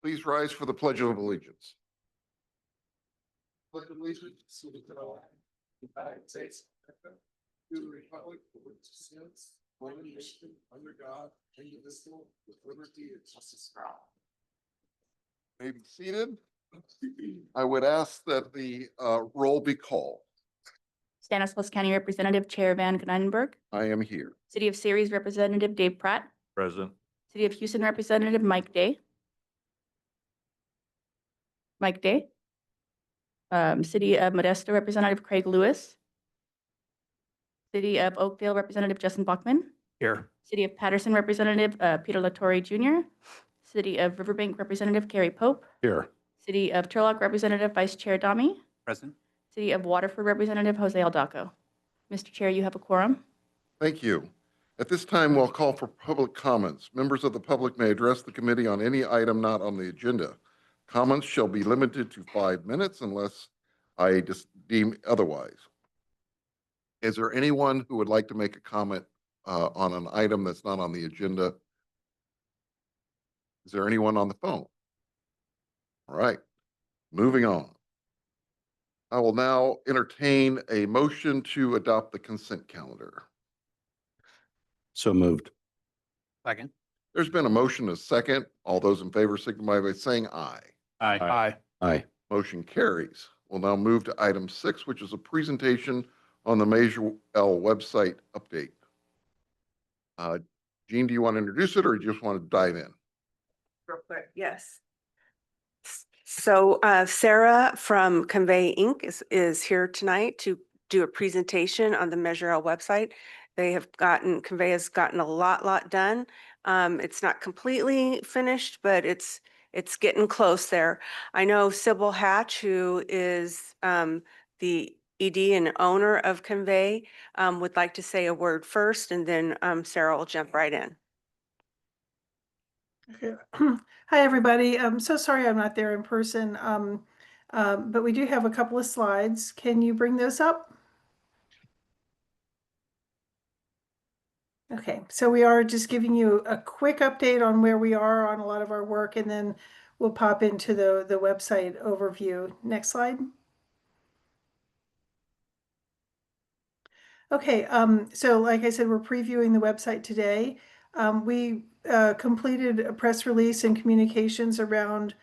Please rise for the Pledge of Allegiance. Pledge of allegiance to the United States to the republic for which it stands, one nation under God, indivisible, with liberty and justice for all. May be seated. I would ask that the roll be called. Stanislaus County Representative Chair Van Gneisenberg. I am here. City of Ceres Representative Dave Pratt. Present. City of Houston Representative Mike Day. City of Modesto Representative Craig Lewis. City of Oakdale Representative Justin Bachman. Here. City of Patterson Representative Peter Latorre Jr. City of Riverbank Representative Carrie Pope. Here. City of Turlock Representative Vice Chair Dami. Present. City of Waterford Representative Jose Aldaco. Mr. Chair, you have a quorum. Thank you. At this time, we'll call for public comments. Members of the public may address the committee on any item not on the agenda. Comments shall be limited to 5 minutes unless I deem otherwise. Is there anyone who would like to make a comment on an item that's not on the agenda? Is there anyone on the phone? All right, moving on. I will now entertain a motion to adopt the consent calendar. So moved. Second. There's been a motion, a second. All those in favor signify by saying aye. Aye. Aye. Aye. Motion carries. We'll now move to item 6, which is a presentation on the Measure L website update. Jean, do you want to introduce it or you just want to dive in? Real quick, yes. So Sarah from Convey Inc. is here tonight to do a presentation on the Measure L website. Convey has gotten a lot done. It's not completely finished, but it's getting close there. I know Sybil Hatch, who is the ED and owner of Convey, would like to say a word first, and then Sarah will jump right in. Okay. Hi, everybody. I'm so sorry I'm not there in person, but we do have a couple of slides. Can you bring those up? Okay, so we are just giving you a quick update on where we are on a lot of our work, and then we'll pop into the website overview. Next slide. Okay, so like I said, we're previewing the website today. We completed a press release and communications around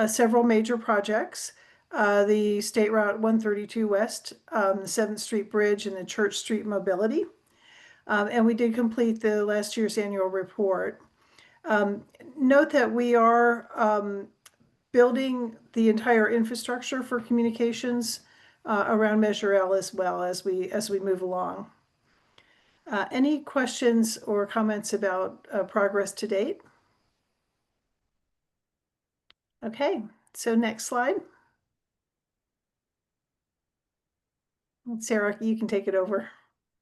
several major projects. The State Route 132 West, the 7th Street Bridge, and the Church Street Mobility. And we did complete the last year's annual report. Note that we are building the entire infrastructure for communications around Measure L as well as we move along. Any questions or comments about progress to date? Okay, so next slide. Sarah, you can take it over.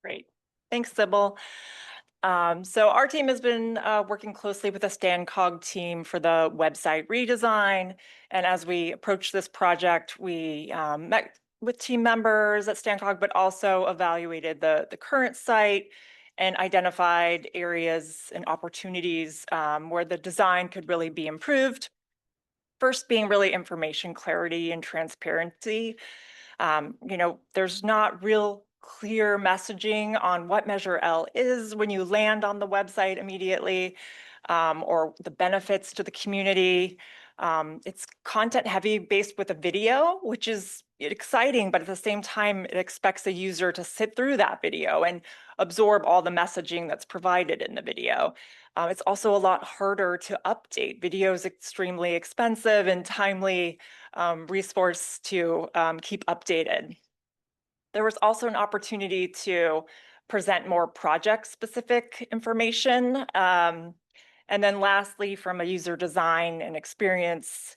Great. Thanks, Sybil. So our team has been working closely with the StanCog team for the website redesign. And as we approach this project, we met with team members at StanCog, but also evaluated the current site and identified areas and opportunities where the design could really be improved. First being really information clarity and transparency. There's not real clear messaging on what Measure L is when you land on the website immediately, or the benefits to the community. It's content heavy based with a video, which is exciting, but at the same time, it expects a user to sit through that video and absorb all the messaging that's provided in the video. It's also a lot harder to update. Video is extremely expensive and timely resource to keep updated. There was also an opportunity to present more project-specific information. And then lastly, from a user design and experience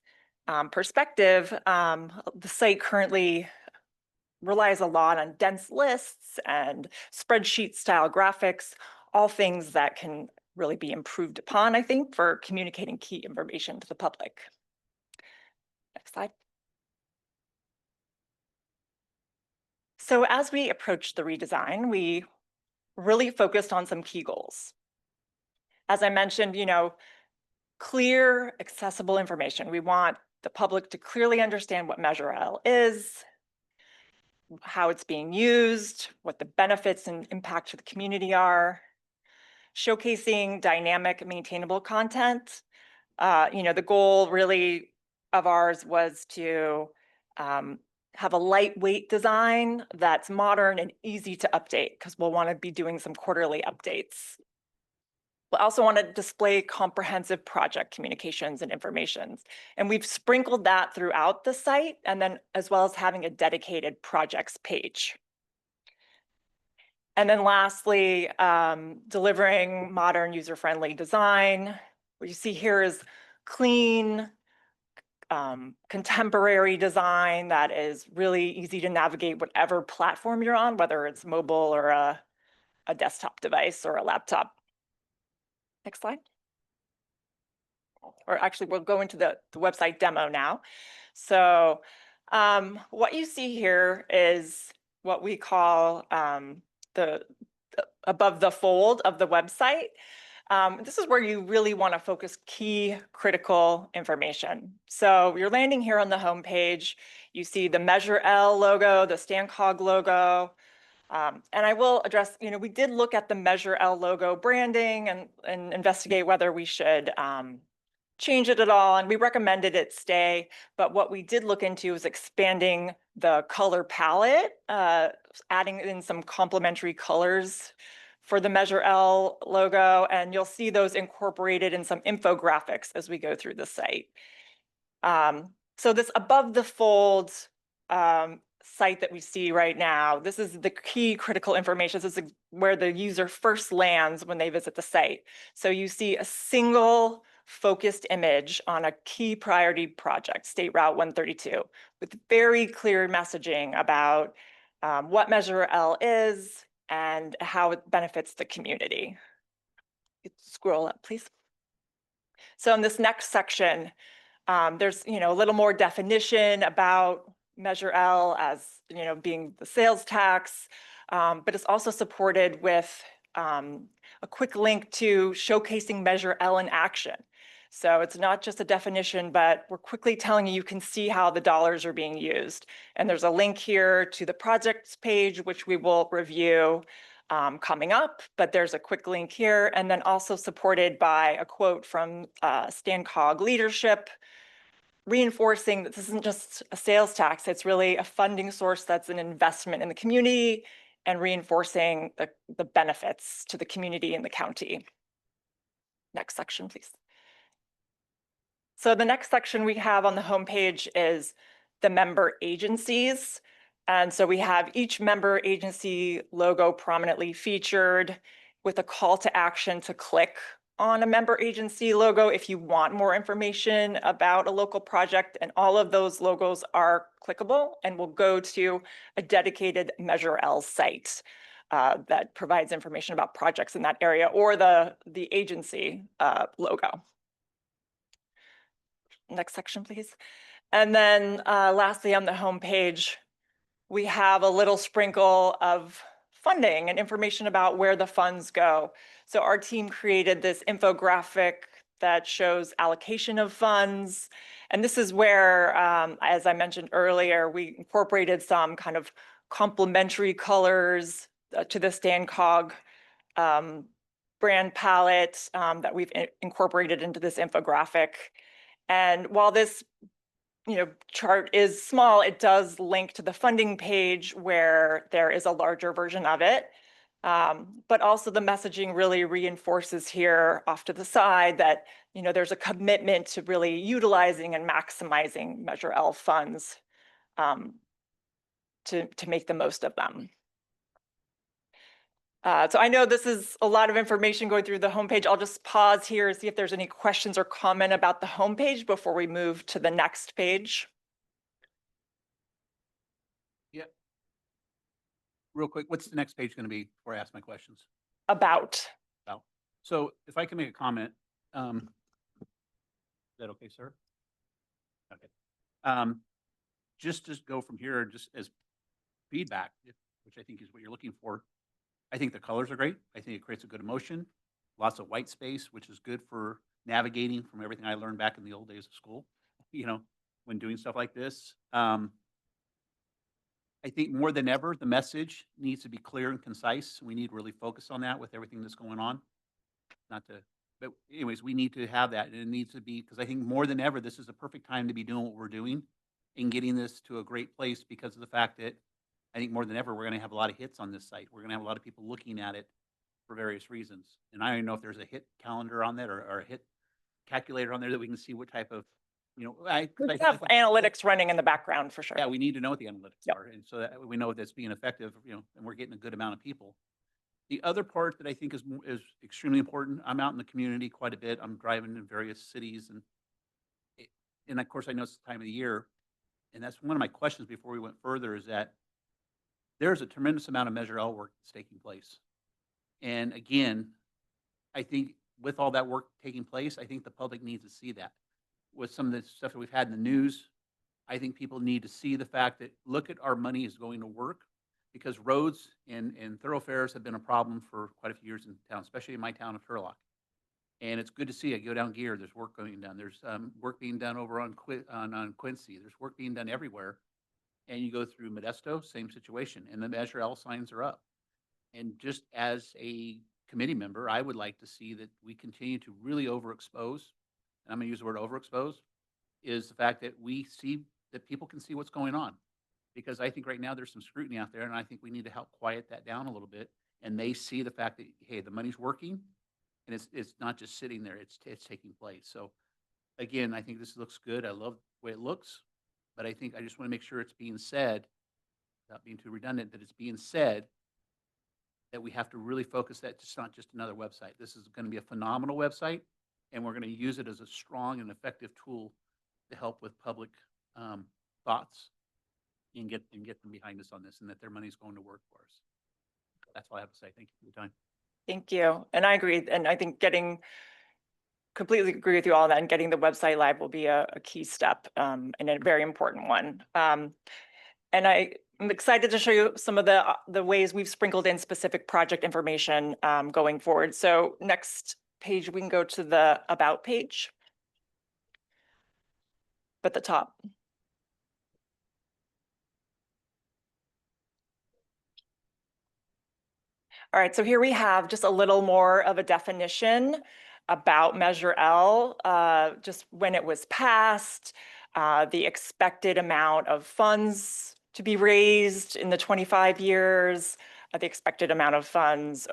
perspective, the site currently relies a lot on dense lists and spreadsheet-style graphics, all things that can really be improved upon, I think, for communicating key information to the public. Next slide. So as we approached the redesign, we really focused on some key goals. As I mentioned, clear, accessible information. We want the public to clearly understand what Measure L is, how it's being used, what the benefits and impact to the community are, showcasing dynamic, maintainable content. The goal really of ours was to have a lightweight design that's modern and easy to update, because we'll want to be doing some quarterly updates. We also want to display comprehensive project communications and informations. And we've sprinkled that throughout the site, and then as well as having a dedicated projects page. And then lastly, delivering modern user-friendly design. What you see here is clean, contemporary design that is really easy to navigate whatever platform you're on, whether it's mobile or a desktop device or a laptop. Next slide. Or actually, we'll go into the website demo now. So what you see here is what we call the above the fold of the website. This is where you really want to focus key critical information. So you're landing here on the home page. You see the Measure L logo, the StanCog logo. And I will address, we did look at the Measure L logo branding and investigate whether we should change it at all. And we recommended it stay. But what we did look into is expanding the color palette, adding in some complementary colors for the Measure L logo. And you'll see those incorporated in some infographics as we go through the site. So this above the fold site that we see right now, this is the key critical information. This is where the user first lands when they visit the site. So you see a single focused image on a key priority project, State Route 132, with very clear messaging about what Measure L is and how it benefits the community. Scroll up, please. So in this next section, there's a little more definition about Measure L as being the sales tax, but it's also supported with a quick link to showcasing Measure L in action. So it's not just a definition, but we're quickly telling you can see how the dollars are being used. And there's a link here to the projects page, which we will review coming up, but there's a quick link here, and then also supported by a quote from StanCog leadership, reinforcing that this isn't just a sales tax, it's really a funding source that's an investment in the community and reinforcing the benefits to the community and the county. Next section, please. So the next section we have on the homepage is the member agencies. And so we have each member agency logo prominently featured with a call to action to click on a member agency logo if you want more information about a local project, and all of those logos are clickable and will go to a dedicated Measure L site that provides information about projects in that area or the agency logo. Next section, please. And then lastly, on the homepage, we have a little sprinkle of funding and information about where the funds go. So our team created this infographic that shows allocation of funds. And this is where, as I mentioned earlier, we incorporated some kind of complementary colors to the StanCog brand palette that we've incorporated into this infographic. And while this chart is small, it does link to the funding page where there is a larger version of it. But also the messaging really reinforces here off to the side that there's a commitment to really utilizing and maximizing Measure L funds to make the most of them. So I know this is a lot of information going through the homepage. I'll just pause here and see if there's any questions or comment about the homepage before we move to the next page. Yeah. Real quick, what's the next page going to be before I ask my questions? About. So if I can make a comment, is that okay, sir? Okay. Just to go from here, just as feedback, which I think is what you're looking for. I think the colors are great. I think it creates a good emotion. Lots of white space, which is good for navigating from everything I learned back in the old days of school, when doing stuff like this. I think more than ever, the message needs to be clear and concise. We need to really focus on that with everything that's going on. But anyways, we need to have that, and it needs to be, because I think more than ever, this is the perfect time to be doing what we're doing and getting this to a great place, because of the fact that I think more than ever, we're gonna have a lot of hits on this site. We're gonna have a lot of people looking at it for various reasons. And I don't even know if there's a hit calendar on that, or a hit calculator on there that we can see what type of, We have analytics running in the background for sure. yeah, we need to know what the analytics Yep. are, and so that we know that's being effective, and we're getting a good amount of people. The other part that I think is extremely important, I'm out in the community quite a bit. I'm driving in various cities, and of course, I know it's the time of the year, and that's one of my questions before we went further, is that there's a tremendous amount of Measure L work that's taking place. And again, I think with all that work taking place, I think the public needs to see that. With some of the stuff that we've had in the news, I think people need to see the fact that, look at, our money is going to work, because roads and thoroughfares have been a problem for quite a few years in town, especially in my town of Turlock. And it's good to see. I go down Gear, there's work going done. There's work being done over on Quincy. There's work being done everywhere. And you go through Modesto, same situation, and the Measure L signs are up. And just as a committee member, I would like to see that we continue to really overexpose, and I'm gonna use the word overexpose, is the fact that we see, that people can see what's going on. Because I think right now there's some scrutiny out there, and I think we need to help quiet that down a little bit. And they see the fact that, hey, the money's working, and it's not just sitting there, it's taking place. So again, I think this looks good. I love the way it looks, but I think I just want to make sure it's being said, without being too redundant, that it's being said that we have to really focus that it's not just another website. This is going to be a phenomenal website, and we're going to use it as a strong and effective tool to help with public thoughts and get them behind us on this, and that their money's going to work for us. That's all I have to say. Thank you for your time. Thank you. And I agree. And I think completely agree with you all that, and getting the website live will be a key step and a very important one. And I'm excited to show you some of the ways we've sprinkled in specific project information going forward. So next page, we can go to the About page at the top. All right, so here we have just a little more of a definition about Measure L, just when it was passed, the expected amount of funds to be raised in the 25 years, the expected amount of funds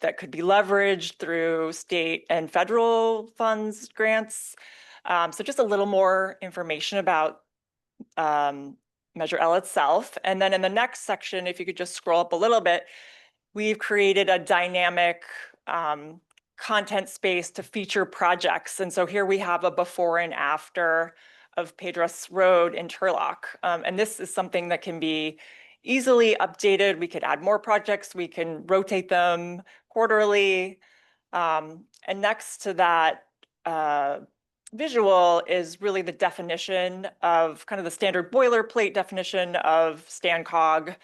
that could be leveraged through state and federal funds, grants. So just a little more information about Measure L itself. And then in the next section, if you could just scroll up a little bit, we've created a dynamic content space to feature projects. And so here we have a before and after of Pedros Road in Turlock. And this is something that can be easily updated. We could add more projects. We can rotate them quarterly. And next to that visual is really the definition of kind of the standard boilerplate definition of StanCog,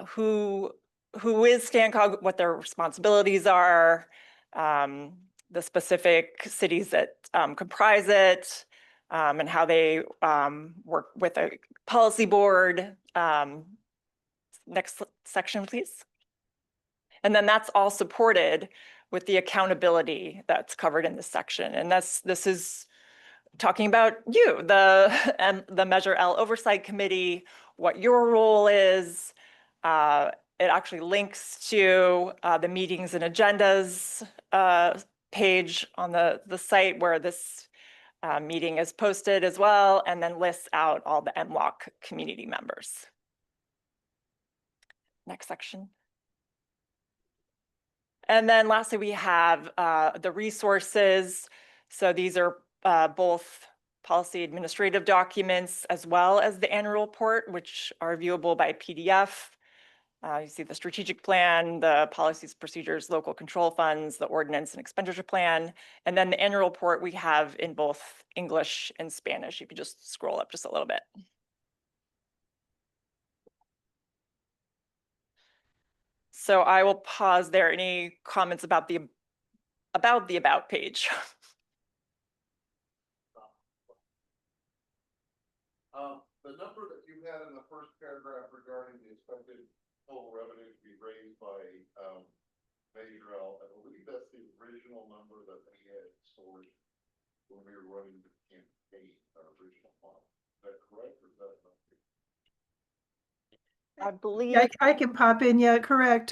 who is StanCog, what their responsibilities are, the specific cities that comprise it, and how they work with a policy board. Next section, please. And then that's all supported with the accountability that's covered in this section. And this is talking about you, the Measure L Oversight Committee, what your role is. It actually links to the meetings and agendas page on the site where this meeting is posted as well, and then lists out all the MLOC community members. Next section. And then lastly, we have the resources. So these are both policy administrative documents as well as the annual report, which are viewable by PDF. You see the strategic plan, the policies, procedures, local control funds, the ordinance and expenditure plan. And then the annual report we have in both English and Spanish. You can just scroll up just a little bit. So I will pause there. Any comments about the About page? The number that you had in the first paragraph regarding the expected total revenue to be raised by, Measure L, I believe that's the original number that they had stored when we were running the campaign, our original model. Is that correct, or is that not? I believe. Yeah, I can pop in. Yeah, correct.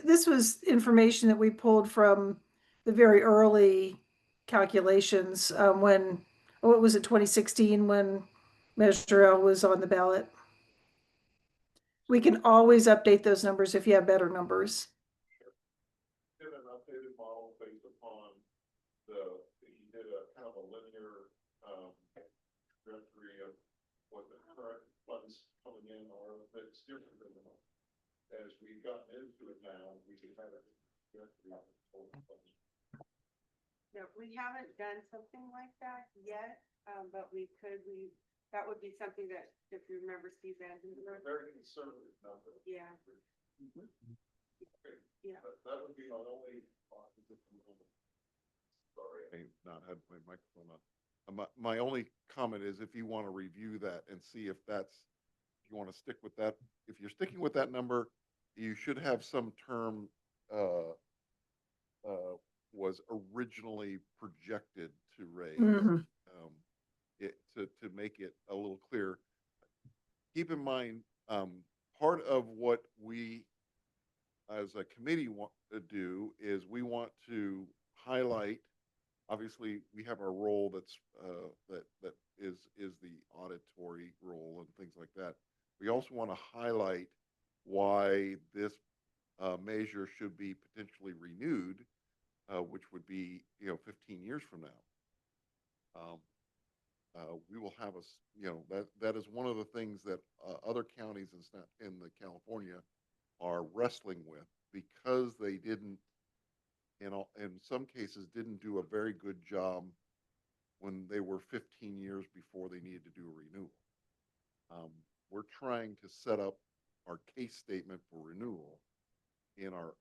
This was information that we pulled from the very early calculations, when, what was it, 2016, when Measure L was on the ballot. We can always update those numbers if you have better numbers. Did an updated model based upon you did a kind of a linear, trajectory of what the current funds coming in are, but it's different than the, as we've gotten into it now, we can have a trajectory of the total funds. No, we haven't done something like that yet, but that would be something that, if you remember Steve Vandenberg. Very conservative number. Yeah. Okay. Yeah. That would be our only. Sorry, I not had my microphone on. My only comment is if you want to review that and see if you want to stick with that, if you're sticking with that number, you should have some term, was originally projected to raise. Mhm. To make it a little clear. Keep in mind, part of what we as a committee want to do is we want to highlight, obviously we have our role that's that is the auditory role and things like that. We also want to highlight why this measure should be potentially renewed, which would be 15 years from now. We will have that is one of the things that other counties in the California are wrestling with, because they didn't, in some cases, didn't do a very good job when they were 15 years before they needed to do a renewal. We're trying to set up our case statement for renewal in our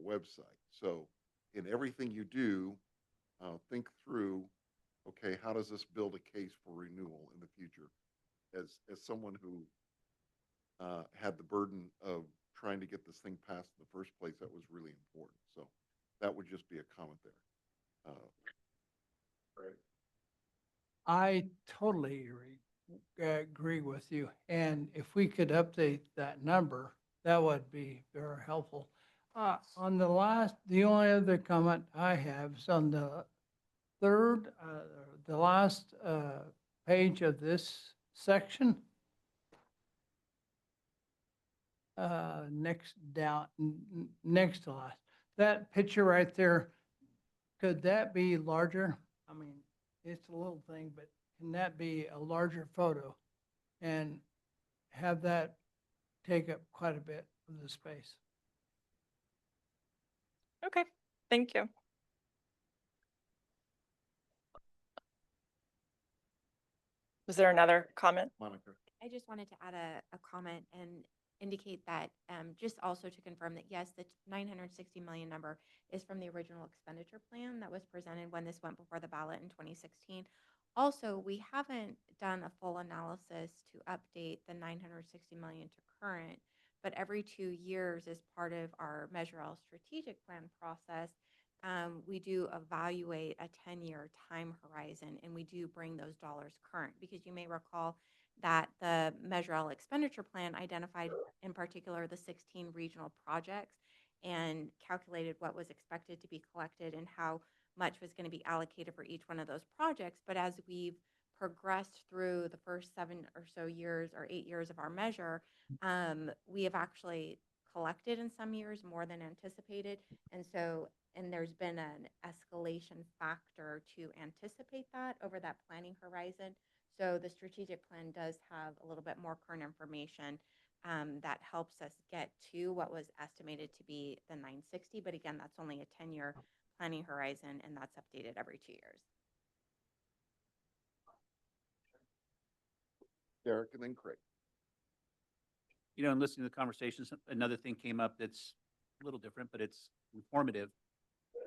website. So in everything you do, think through, okay, how does this build a case for renewal in the future? As someone who had the burden of trying to get this thing passed in the first place, that was really important. So that would just be a comment there. Right. I totally agree with you. And if we could update that number, that would be very helpful. On the only other comment I have is on the the last page of this section. Next to last, that picture right there, could that be larger? I mean, it's a little thing, but can that be a larger photo and have that take up quite a bit of the space? Okay, thank you. Was there another comment? Monica. I just wanted to add a comment and indicate that, just also to confirm that, yes, the 960 million number is from the original expenditure plan that was presented when this went before the ballot in 2016. Also, we haven't done a full analysis to update the 960 million to current, but every 2 years as part of our Measure L strategic plan process, we do evaluate a 10-year time horizon, and we do bring those dollars current, because you may recall that the Measure L expenditure plan identified in particular the 16 regional projects and calculated what was expected to be collected and how much was going to be allocated for each one of those projects. But as we've progressed through the first 7 or so years or 8 years of our measure, we have actually collected in some years more than anticipated. And there's been an escalation factor to anticipate that over that planning horizon. So the strategic plan does have a little bit more current information that helps us get to what was estimated to be the 960. But again, that's only a 10-year planning horizon, and that's updated every 2 years. Derek and then Craig. And listening to the conversations, another thing came up that's a little different, but it's informative,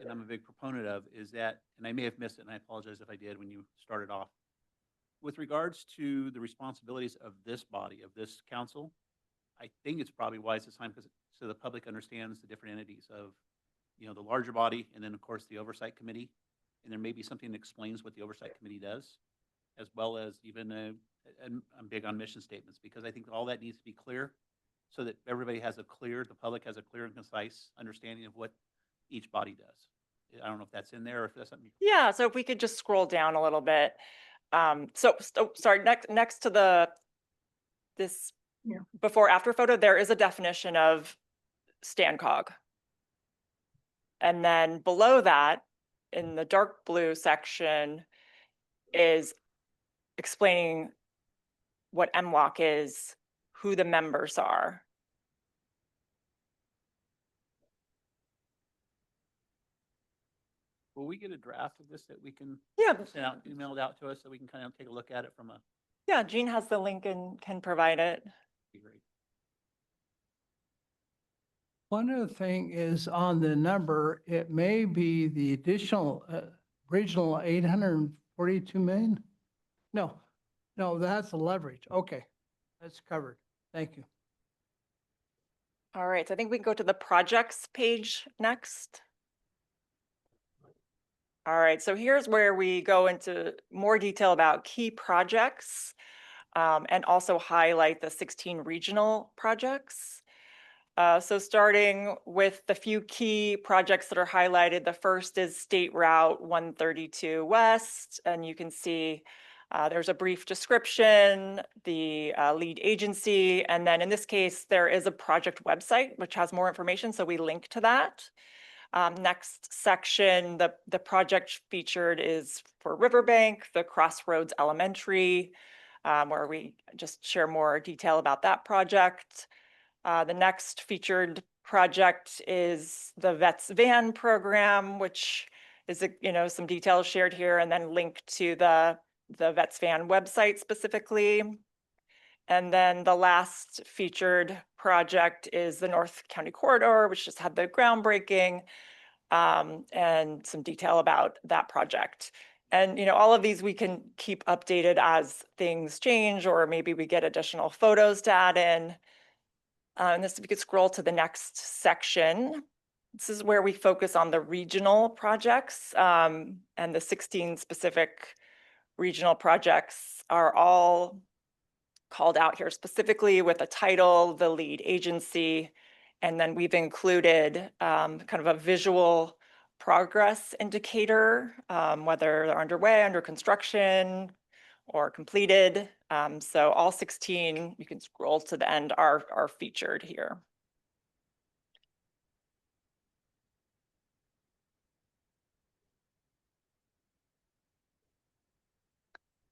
and I'm a big proponent of, is that, and I may have missed it, and I apologize if I did when you started off, with regards to the responsibilities of this body, of this council, I think it's probably wise this time because so the public understands the different entities of, the larger body and then of course the oversight committee. And there may be something that explains what the oversight committee does, as well as even I'm big on mission statements because I think all that needs to be clear so that everybody has the public has a clear and concise understanding of what each body does. I don't know if that's in there or if that's something. Yeah, so if we could just scroll down a little bit. Sorry, next to this Yeah. before after photo, there is a definition of StanCog. And then below that, in the dark blue section, is explaining what MLOC is, who the members are. Will we get a draft of this that we can Yeah, send out, email it out to us so we can kind of take a look at it from a, yeah, Jean has the link and can provide it. be great. One other thing is on the number, it may be the additional, original 842 million? No, that's the leverage. Okay, that's covered. Thank you. All right, so I think we can go to the projects page next. All right, so here's where we go into more detail about key projects and also highlight the 16 regional projects. So starting with the few key projects that are highlighted, the first is State Route 132 West, and you can see there's a brief description, the lead agency, and then in this case, there is a project website which has more information, so we link to that. Next section, the project featured is for Riverbank, the Crossroads Elementary, where we just share more detail about that project. The next featured project is the Vets Van program, which is some details shared here and then linked to the Vets Van website specifically. And then the last featured project is the North County Corridor, which just had the groundbreaking and some detail about that project. And all of these we can keep updated as things change, or maybe we get additional photos to add in. And this, if you could scroll to the next section. This is where we focus on the regional projects, and the 16 specific regional projects are all called out here specifically with a title, the lead agency, and then we've included kind of a visual progress indicator, whether they're underway, under construction, or completed. So all 16, you can scroll to the end, are featured here.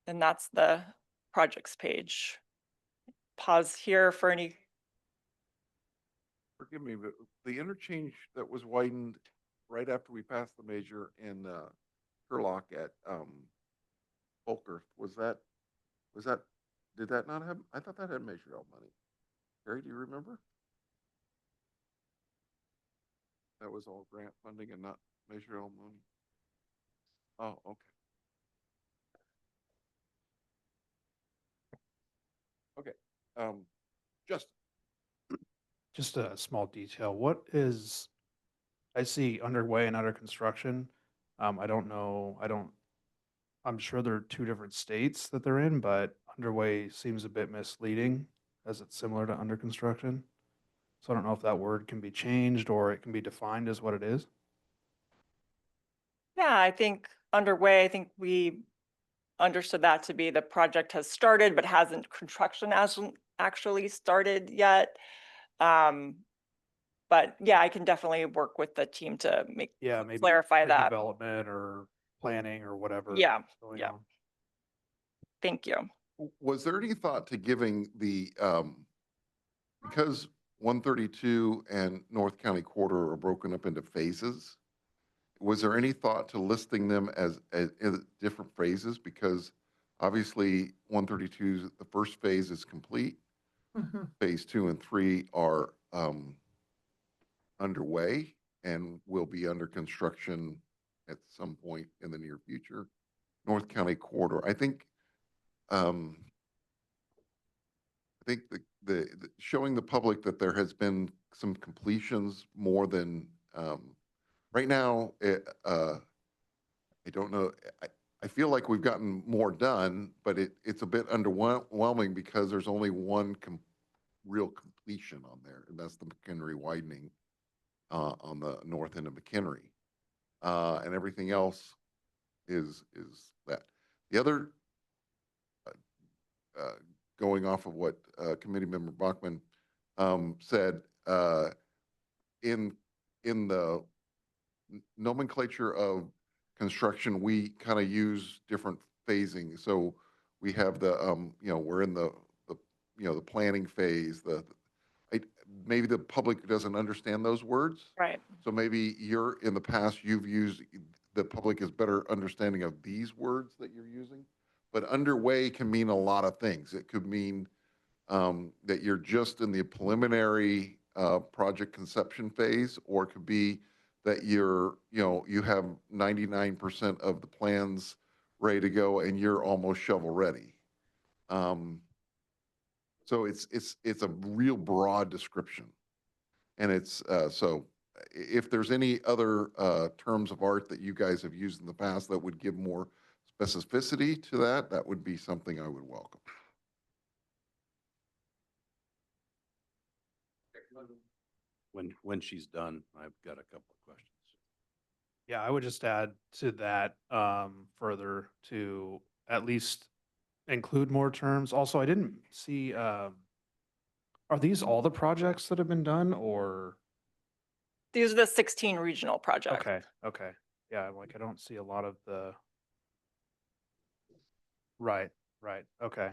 And that's the projects page. Pause here for any. Forgive me, but the interchange that was widened right after we passed the measure in Turlock at Volker, did that not have, I thought that had Measure L money. Terry, do you remember? That was all grant funding and not Measure L money? Oh, okay. Okay, Justin. Just a small detail. What is, I see underway and under construction. I don't know, I'm sure there are two different states that they're in, but underway seems a bit misleading as it's similar to under construction. So I don't know if that word can be changed or it can be defined as what it is. Yeah, I think underway, I think we understood that to be the project has started, but construction hasn't actually started yet. But yeah, I can definitely work with the team to Maybe clarify that. development or planning or whatever. Yeah, going yeah. on. Thank you. Was there any thought to giving the, because 132 and North County Corridor are broken up into phases? Was there any thought to listing them as different phases? Because obviously 132, the first phase is complete. Phase 2 and 3 are underway and will be under construction at some point in the near future. North County Corridor, I think I think the showing the public that there has been some completions more than, right now, I don't know, I feel like we've gotten more done, but it's a bit underwhelming because there's only one real completion on there, and that's the McHenry widening on the north end of McHenry. And everything else is that. The other, going off of what Committee Member Bachman said, in the nomenclature of construction, we kind of use different phasing. So we have the, we're in the the planning phase, maybe the public doesn't understand those words. Right. So maybe in the past, you've used, the public is better understanding of these words that you're using. But underway can mean a lot of things. It could mean that you're just in the preliminary project conception phase, or it could be that you have 99% of the plans ready to go and you're almost shovel ready. So it's a real broad description. And it's, so if there's any other terms of art that you guys have used in the past that would give more specificity to that, that would be something I would welcome. When she's done, I've got a couple of questions. Yeah, I would just add to that further to at least include more terms. Also, I didn't see, are these all the projects that have been done or? These are the 16 regional projects. Okay, okay. Yeah, like I don't see a lot of the. Right, right, okay.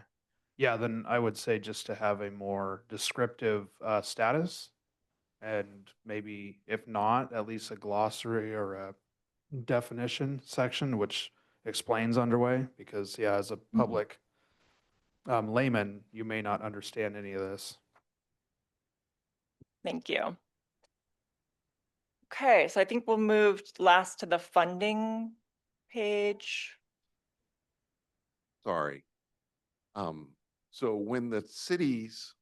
Yeah, then I would say just to have a more descriptive status, and maybe if not, at least a glossary or a definition section which explains underway, because yeah, as a public layman, you may not understand any of this. Thank you. Okay, so I think we'll move last to the funding page. Sorry. So when the cities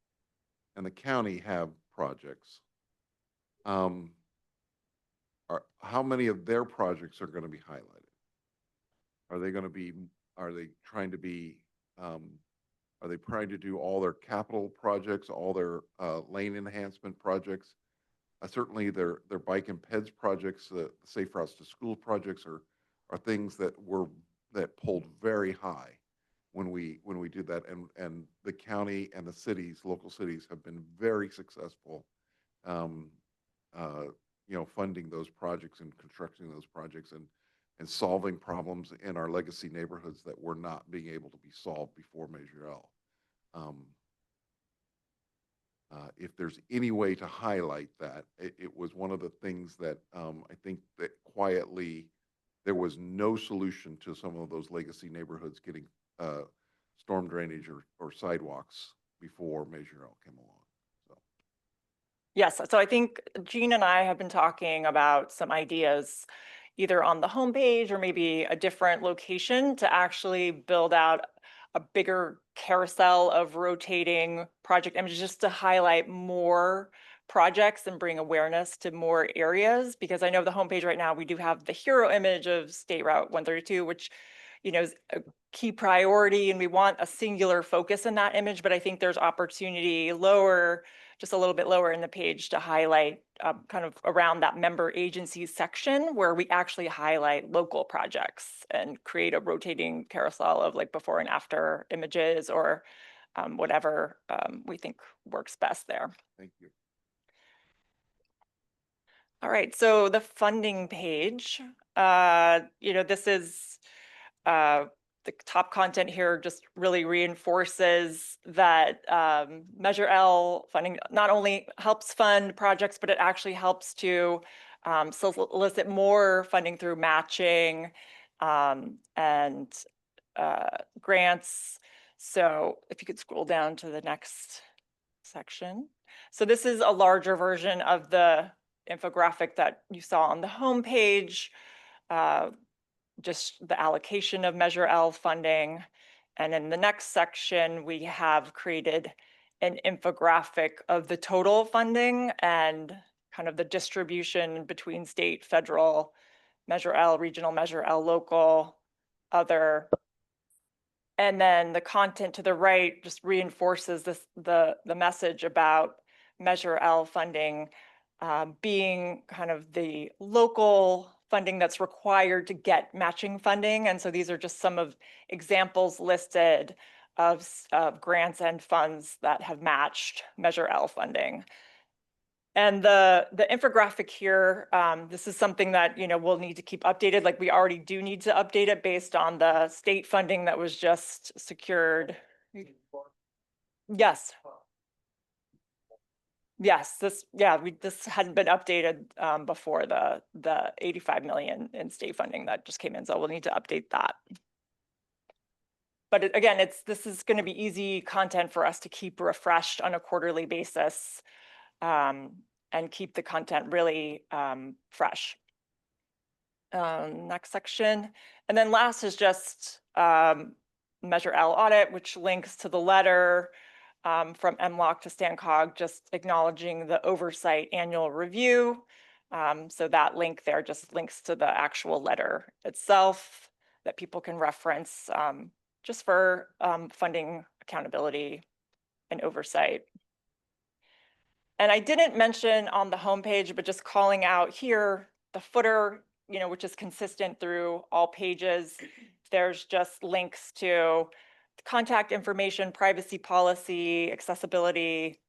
and the county have projects, how many of their projects are going to be highlighted? Are they trying to be, are they trying to do all their capital projects, all their lane enhancement projects? Certainly their bike and peds projects, the safe routes to school projects are things that pulled very high when we did that, and the county and the cities, local cities, have been very successful, funding those projects and constructing those projects and solving problems in our legacy neighborhoods that were not being able to be solved before Measure L. If there's any way to highlight that, it was one of the things that I think that quietly there was no solution to some of those legacy neighborhoods getting storm drainage or sidewalks before Measure L came along. So. Yes, so I think Jean and I have been talking about some ideas either on the homepage or maybe a different location to actually build out a bigger carousel of rotating project images just to highlight more projects and bring awareness to more areas. Because I know the homepage right now, we do have the hero image of State Route 132, which, is a key priority, and we want a singular focus in that image. But I think there's opportunity just a little bit lower in the page to highlight kind of around that member agencies section where we actually highlight local projects and create a rotating carousel of like before and after images or whatever we think works best there. Thank you. All right, so the funding page, this is the top content here just really reinforces that Measure L funding not only helps fund projects, but it actually helps to solicit more funding through matching and grants. So if you could scroll down to the next section. So this is a larger version of the infographic that you saw on the homepage. Just the allocation of Measure L funding. And in the next section, we have created an infographic of the total funding and kind of the distribution between state, federal, Measure L, regional, Measure L, local, other. And then the content to the right just reinforces the message about Measure L funding being kind of the local funding that's required to get matching funding. And so these are just some of examples listed of grants and funds that have matched Measure L funding. And the infographic here, this is something that, you know, we'll need to keep updated. Like we already do need to update it based on the state funding that was just secured. Yes. Yes, this hadn't been updated before the 85 million in state funding that just came in, so we'll need to update that. But again, this is going to be easy content for us to keep refreshed on a quarterly basis and keep the content really fresh. Next section. And then last is just Measure L audit, which links to the letter from MLOC to StanCog, just acknowledging the oversight annual review. So that link there just links to the actual letter itself that people can reference just for funding accountability and oversight. And I didn't mention on the homepage, but just calling out here, the footer, you know, which is consistent through all pages. There's just links to contact information, privacy policy, accessibility,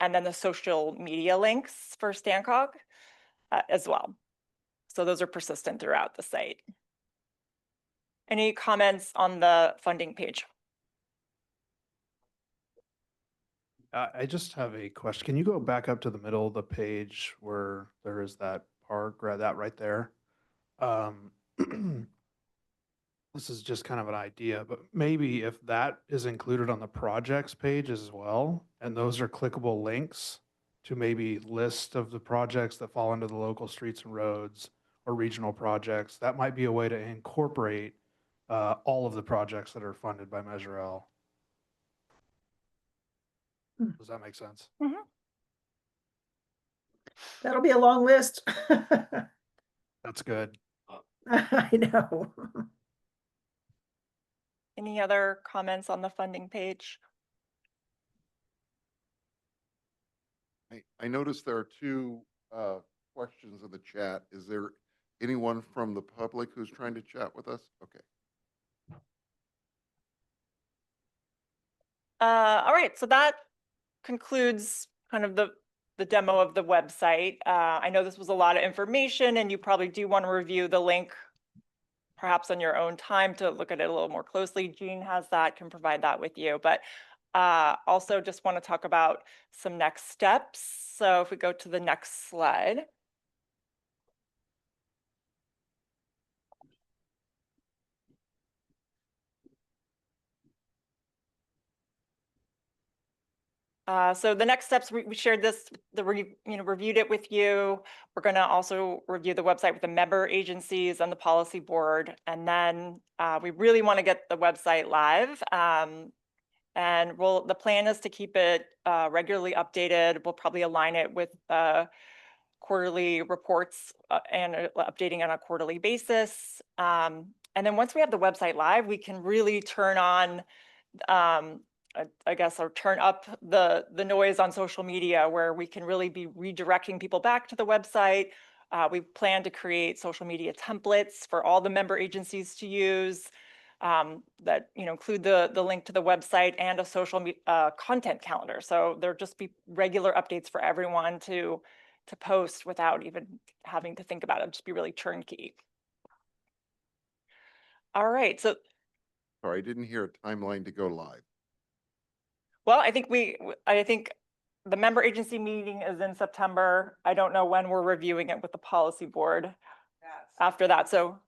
and then the social media links for StanCog as well. So those are persistent throughout the site. Any comments on the funding page? I just have a question. Can you go back up to the middle of the page where there is that paragraph, that right there? This is just kind of an idea, but maybe if that is included on the projects page as well, and those are clickable links to maybe list of the projects that fall into the local streets and roads or regional projects, that might be a way to incorporate all of the projects that are funded by Measure L. Does that make sense? Mm-hmm. That'll be a long list. That's good. I know. Any other comments on the funding page? I noticed there are two questions in the chat. Is there anyone from the public who's trying to chat with us? Okay. All right, so that concludes kind of the demo of the website. I know this was a lot of information and you probably do want to review the link perhaps on your own time to look at it a little more closely. Jean has that, can provide that with you. But also just want to talk about some next steps. So if we go to the next slide. So the next steps, we shared this, reviewed it with you. We're going to also review the website with the member agencies and the policy board. And then we really want to get the website live. And the plan is to keep it regularly updated. We'll probably align it with quarterly reports and updating on a quarterly basis. And then once we have the website live, we can really turn on I guess, or turn up the noise on social media where we can really be redirecting people back to the website. We plan to create social media templates for all the member agencies to use that include the link to the website and a social content calendar. So there'll just be regular updates for everyone to post without even having to think about it. It'll just be really turnkey. All right, so. Sorry, I didn't hear a timeline to go live. Well, I think the member agency meeting is in September. I don't know when we're reviewing it with the policy board after that. So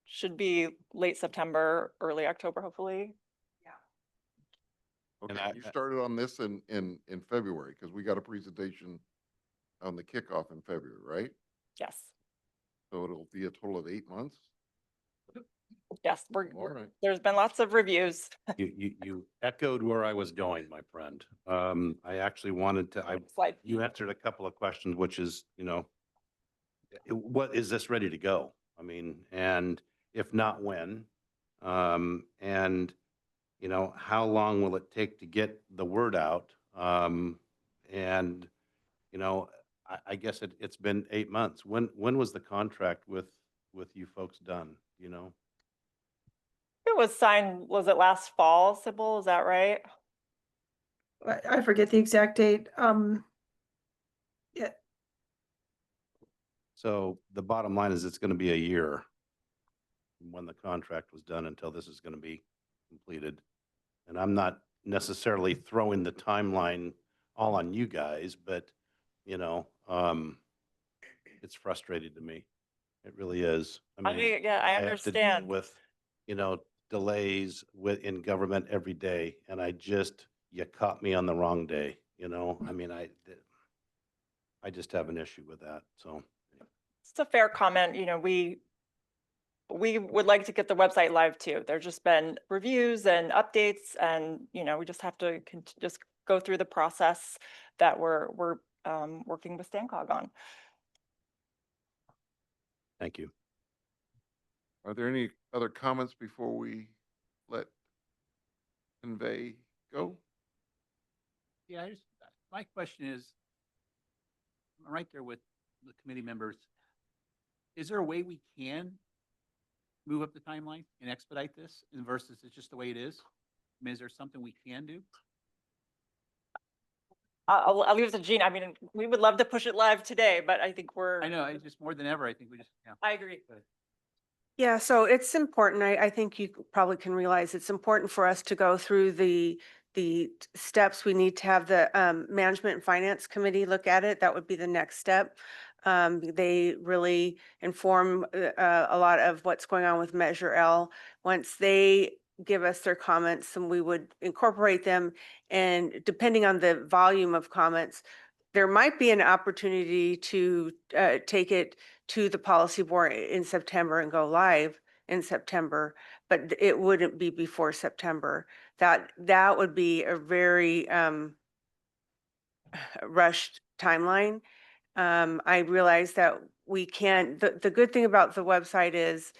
should be late September, early October, hopefully. Okay, And you started on this in February because we got a presentation on the kickoff in February, right? Yes. So it'll be a total of 8 months. Yes, All right. there's been lots of reviews. You echoed where I was going, my friend. I actually wanted to, Slide. you answered a couple of questions, which is, what is this ready to go? I mean, and if not, when? And, how long will it take to get the word out? And, I guess it's been 8 months. When was the contract with you folks done? Do you know? It was signed, was it last fall, Sybil? Is that right? I forget the exact date. Yeah, So the bottom line is it's going to be a year from when the contract was done until this is going to be completed. And I'm not necessarily throwing the timeline all on you guys, but, it's frustrating to me. It really is. I mean, Yeah, I have to deal understand. with, delays in government every day. And you caught me on the wrong day, I mean, I just have an issue with that. So. It's a fair comment. We would like to get the website live too. There's just been reviews and updates and, we just have to just go through the process that we're working with StanCog on. Thank you. Are there any other comments before we let convey go? Yeah, my question is, I'm right there with the committee members. Is there a way we can move up the timeline and expedite this versus it's just the way it is? I mean, is there something we can do? I'll leave it to Gene. I mean, we would love to push it live today, but I think I know, it's just more than ever, I think we just, yeah. I agree. Yeah, so it's important. I think you probably can realize it's important for us to go through the steps. We need to have the Management and Finance Committee look at it. That would be the next step. They really inform a lot of what's going on with Measure L. Once they give us their comments, and we would incorporate them. And depending on the volume of comments, there might be an opportunity to take it to the policy board in September and go live in September, but it wouldn't be before September. That would be a very rushed timeline. I realize that we can't, the good thing about the website is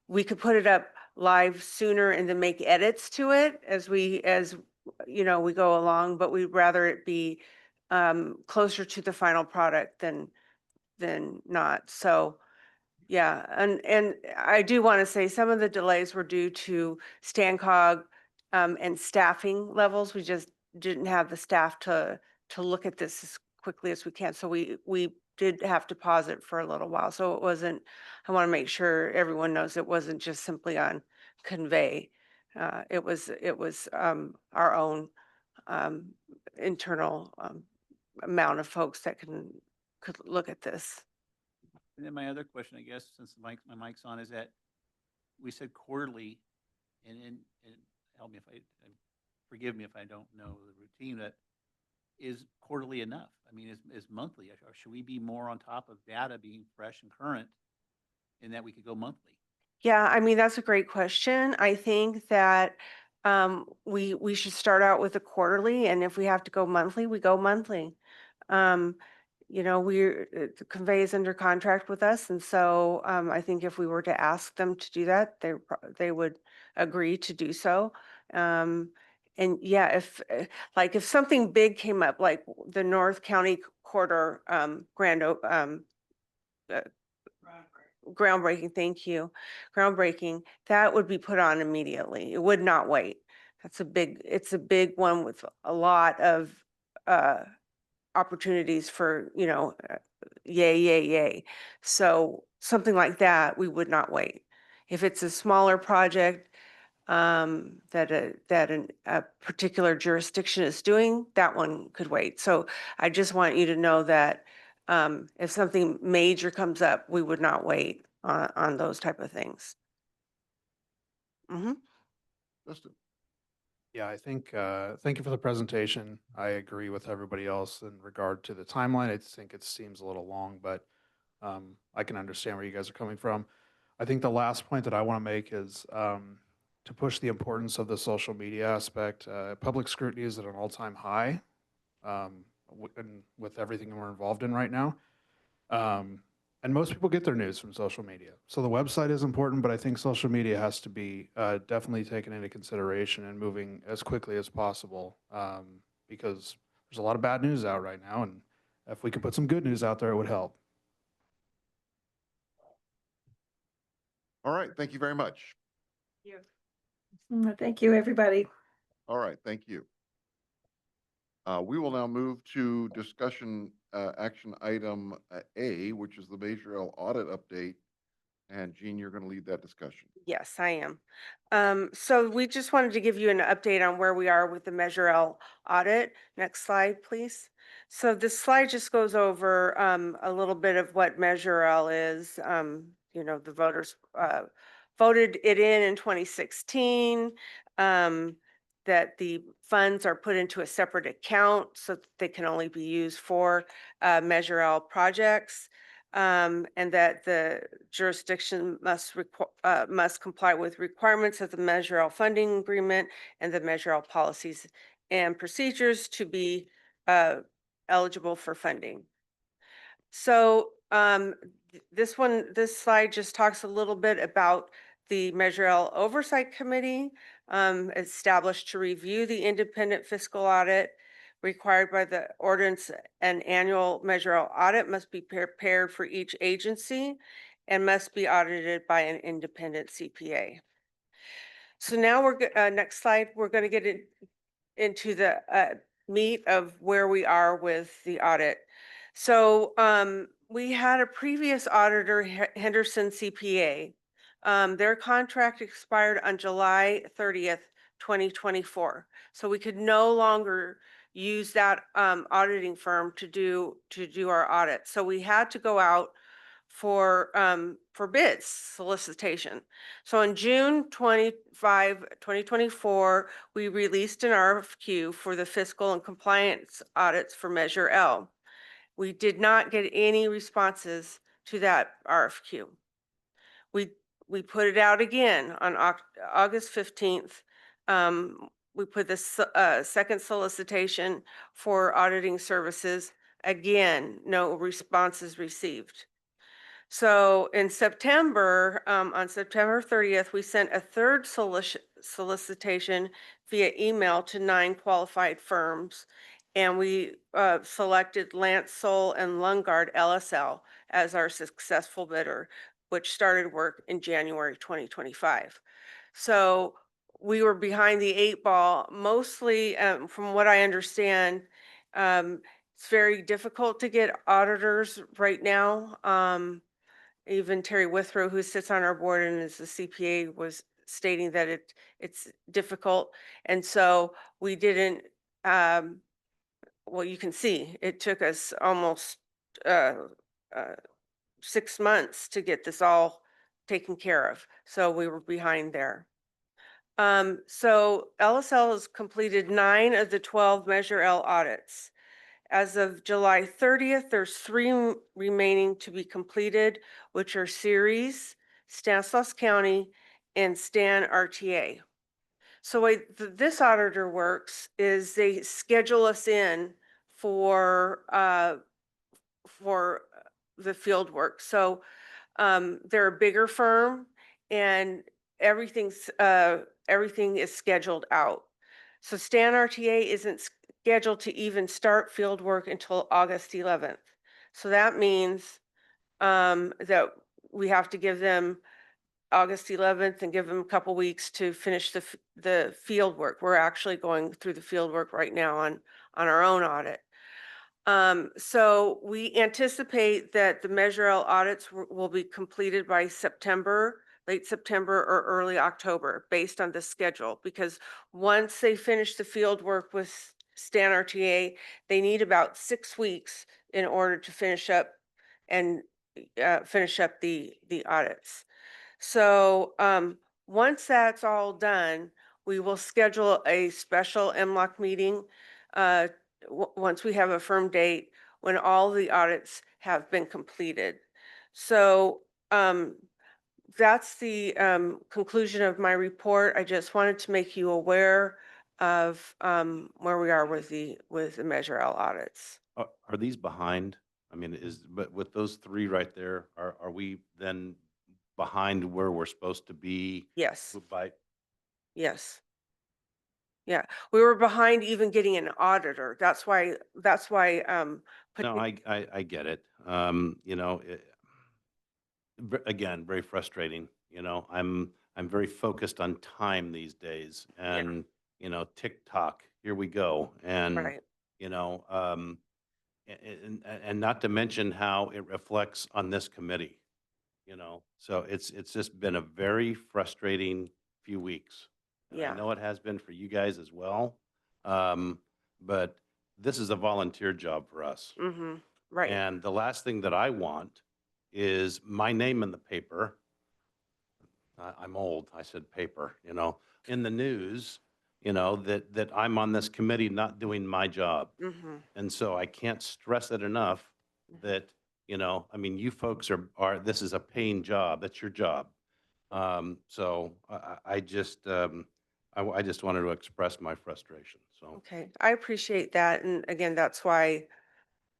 we could put it up live sooner and then make edits to it as we go along, but we'd rather it be closer to the final product than not. So, yeah, and I do want to say some of the delays were due to StanCog and staffing levels. We just didn't have the staff to look at this as quickly as we can. So we did have to pause it for a little while. So it wasn't, I want to make sure everyone knows it wasn't just simply on convey. It was our own internal amount of folks that could look at this. And then my other question, I guess, since my mic's on, is that we said quarterly, and help me if forgive me if I don't know the routine, that is quarterly enough? I mean, is monthly, or should we be more on top of data being fresh and current in that we could go monthly? Yeah, I mean, that's a great question. I think that we should start out with a quarterly, and if we have to go monthly, we go monthly. The Convey is under contract with us, and so I think if we were to ask them to do that, they would agree to do so. And yeah, if something big came up, like the North County Corridor groundbreaking, thank you, groundbreaking, that would be put on immediately. It would not wait. It's a big one with a lot of opportunities for, yay. So something like that, we would not wait. If it's a smaller project that a particular jurisdiction is doing, that one could wait. So I just want you to know that if something major comes up, we would not wait on those type of things. Justin? Yeah, I think, thank you for the presentation. I agree with everybody else in regard to the timeline. I think it seems a little long, but I can understand where you guys are coming from. I think the last point that I want to make is to push the importance of the social media aspect. Public scrutiny is at an all-time high, and with everything we're involved in right now. And most people get their news from social media. So the website is important, but I think social media has to be definitely taken into consideration and moving as quickly as possible, because there's a lot of bad news out right now, and if we could put some good news out there, it would help. All right, thank you very much. Thank you, everybody. All right, thank you. We will now move to discussion action item A, which is the Major L audit update. And Jean, you're going to lead that discussion. Yes, I am. So we just wanted to give you an update on where we are with the Measure L audit. Next slide, please. So this slide just goes over a little bit of what Measure L is. You know, the voters voted it in 2016. That the funds are put into a separate account so that they can only be used for Measure L projects. And that the jurisdiction must comply with requirements of the Measure L funding agreement and the Measure L policies and procedures to be eligible for funding. So this slide just talks a little bit about the Measure L Oversight Committee, established to review the independent fiscal audit required by the ordinance. An annual Measure L audit must be prepared for each agency and must be audited by an independent CPA. So now next slide, we're going to get into the meat of where we are with the audit. So we had a previous auditor, Henderson CPA. Their contract expired on July 30th, 2024. So we could no longer use that auditing firm to do our audit. So we had to go out for bids, solicitation. So in June 25, 2024, we released an RFQ for the fiscal and compliance audits for Measure L. We did not get any responses to that RFQ. We put it out again on August 15th. We put the second solicitation for auditing services. Again, no responses received. So in September, on September 30th, we sent a third solicitation via email to 9 qualified firms. And we selected Lance Soul and Lungard LSL as our successful bidder, which started work in January 2025. So we were behind the 8 ball, mostly from what I understand. It's very difficult to get auditors right now. Even Terry Withrow, who sits on our board and is the CPA, was stating that it's difficult. And so we didn't, well, you can see, it took us almost 6 months to get this all taken care of. So we were behind there. So LSL has completed 9 of the 12 Measure L audits. As of July 30th, there's 3 remaining to be completed, which are Ceres, Stanislaus County, and Stan RTA. So way this auditor works is they schedule us in for the field work. So they're a bigger firm, and everything is scheduled out. So Stan RTA isn't scheduled to even start field work until August 11th. So that means that we have to give them August 11th and give them a couple weeks to finish the field work. We're actually going through the field work right now on our own audit. So we anticipate that the Measure L audits will be completed by September, late September or early October, based on the schedule, because once they finish the field work with Stan RTA, they need about 6 weeks in order to finish up and finish up the audits. So once that's all done, we will schedule a special MLOC meeting once we have a firm date when all the audits have been completed. So that's the conclusion of my report. I just wanted to make you aware of where we are with the Measure L audits. Are these behind? I mean, but with those three right there, are we then behind where we're supposed to be Yes, by? yes. Yeah, we were behind even getting an auditor. That's why No, putting, I get it. You know, again, very frustrating. You know, I'm very focused on time these days, yeah, and you know, TikTok, here we go, and right. you know, and not to mention how it reflects on this committee. You know, so it's just been a very frustrating few weeks, and I Yeah. know it has been for you guys as well. Um, but this is a volunteer job for us. Mm-hmm. Right. And the last thing that I want is my name in the paper. I'm old. I said paper, you know, in the news, you know, that I'm on this committee not doing my job. Mm-hmm. And so I can't stress it enough that, you know, I mean, you folks this is a paying job. That's your job. So I just, I just wanted to express my frustration. So, Okay, I appreciate that. And again, that's why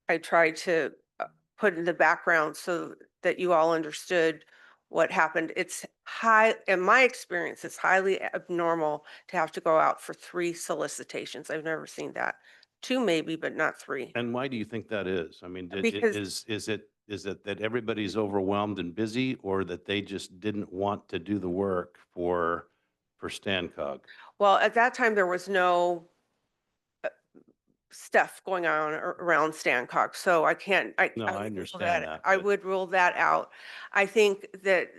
I tried to put in the background so that you all understood what happened. It's in my experience, it's highly abnormal to have to go out for 3 solicitations. I've never seen that. 2 maybe, but not 3. and why do you think that is? I mean, Because, is it that everybody's overwhelmed and busy, or that they just didn't want to do the work for Stancog? well, at that time, there was no stuff going on around Stancock, so I can't, No, I I would rule understand that, I but would rule that out. I think that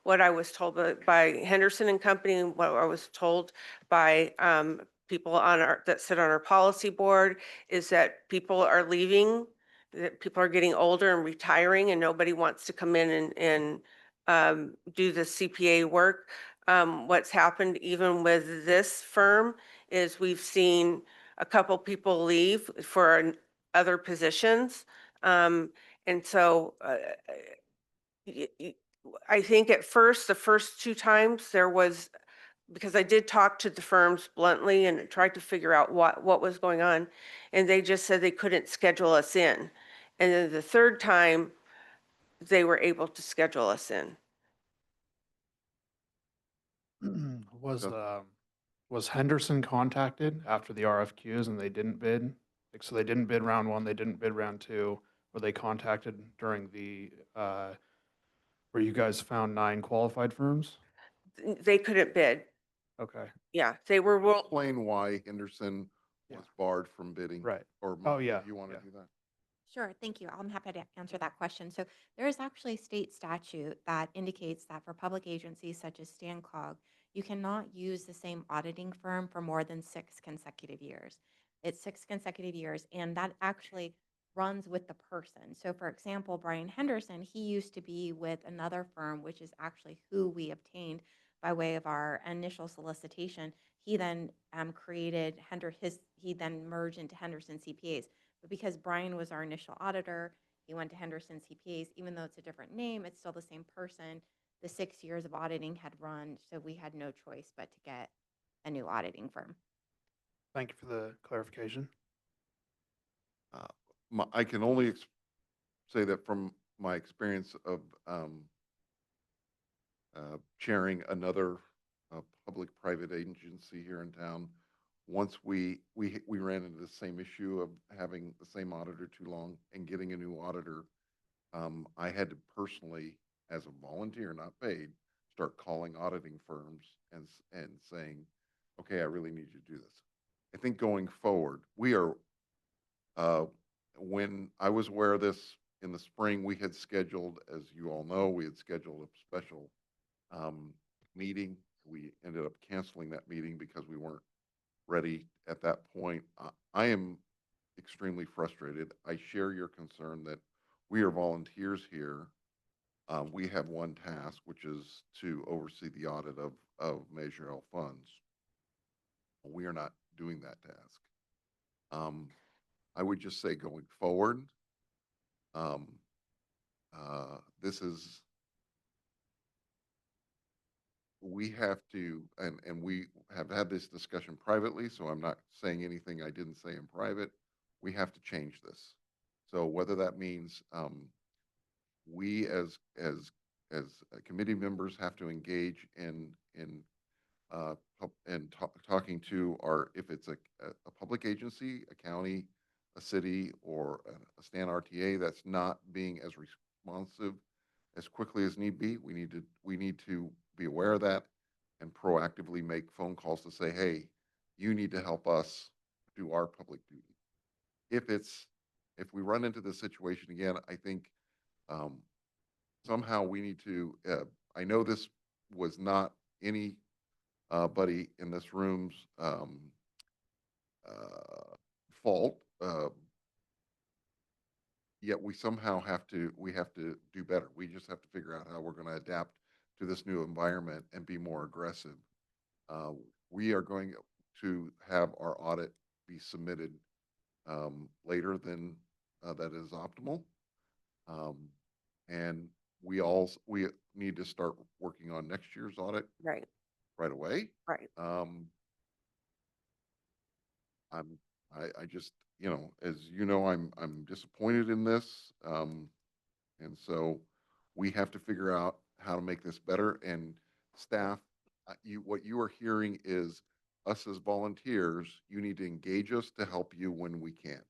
what I was told by Henderson and Company, and what I was told by people that sit on our policy board, is that people are leaving, that people are getting older and retiring, and nobody wants to come in and do the CPA work. What's happened even with this firm is we've seen a couple people leave for other positions. And so y- y- I think at first, the first 2 times there was, because I did talk to the firms bluntly and tried to figure out what was going on. And they just said they couldn't schedule us in. And then the third time they were able to schedule us in. Was, Okay. was Henderson contacted after the RFQs and they didn't bid? Like, so they didn't bid round one, they didn't bid round two. Were they contacted during where you guys found 9 qualified firms? They couldn't bid. Okay, Yeah, they were, Explain why Henderson Yeah. was barred from bidding. right. Or Oh, Molly, yeah, if you want to yeah. do that. Sure, thank you. I'm happy to answer that question. So there is actually state statute that indicates that for public agencies such as StanCog, you cannot use the same auditing firm for more than 6 consecutive years. It's 6 consecutive years, and that actually runs with the person. So for example, Brian Henderson, he used to be with another firm, which is actually who we obtained by way of our initial solicitation. He then he then merged into Henderson CPAs. But because Brian was our initial auditor, he went to Henderson CPAs. Even though it's a different name, it's still the same person. The 6 years of auditing had run, so we had no choice but to get a new auditing firm. Thank you for the clarification. I can only say that from my experience of chairing another public-private agency here in town, once we ran into the same issue of having the same auditor too long and getting a new auditor, I had to personally, as a volunteer, not paid, start calling auditing firms and saying, okay, I really need you to do this. I think going forward, when I was aware of this in the spring, we had scheduled, as you all know, we had scheduled a special meeting. We ended up canceling that meeting because we weren't ready at that point. I am extremely frustrated. I share your concern that we are volunteers here. We have one task, which is to oversee the audit of Measure L funds. We are not doing that task. I would just say going forward, this is we have to, and we have had this discussion privately, so I'm not saying anything I didn't say in private. We have to change this. So whether that means, we as committee members have to engage talking to our, if it's a public agency, a county, a city, or a Stan RTA that's not being as responsive as quickly as need be, we need to be aware of that and proactively make phone calls to say, hey, you need to help us do our public duty. If we run into this situation again, I think, somehow we need to, I know this was not any buddy in this room's fault, yet we somehow we have to do better. We just have to figure out how we're going to adapt to this new environment and be more aggressive. We are going to have our audit be submitted later than that is optimal. And we need to start working on next year's audit Right, right away. right. I just, as you know, I'm disappointed in this. And so we have to figure out how to make this better. And staff, what you are hearing is us as volunteers, you need to engage us to help you when we can.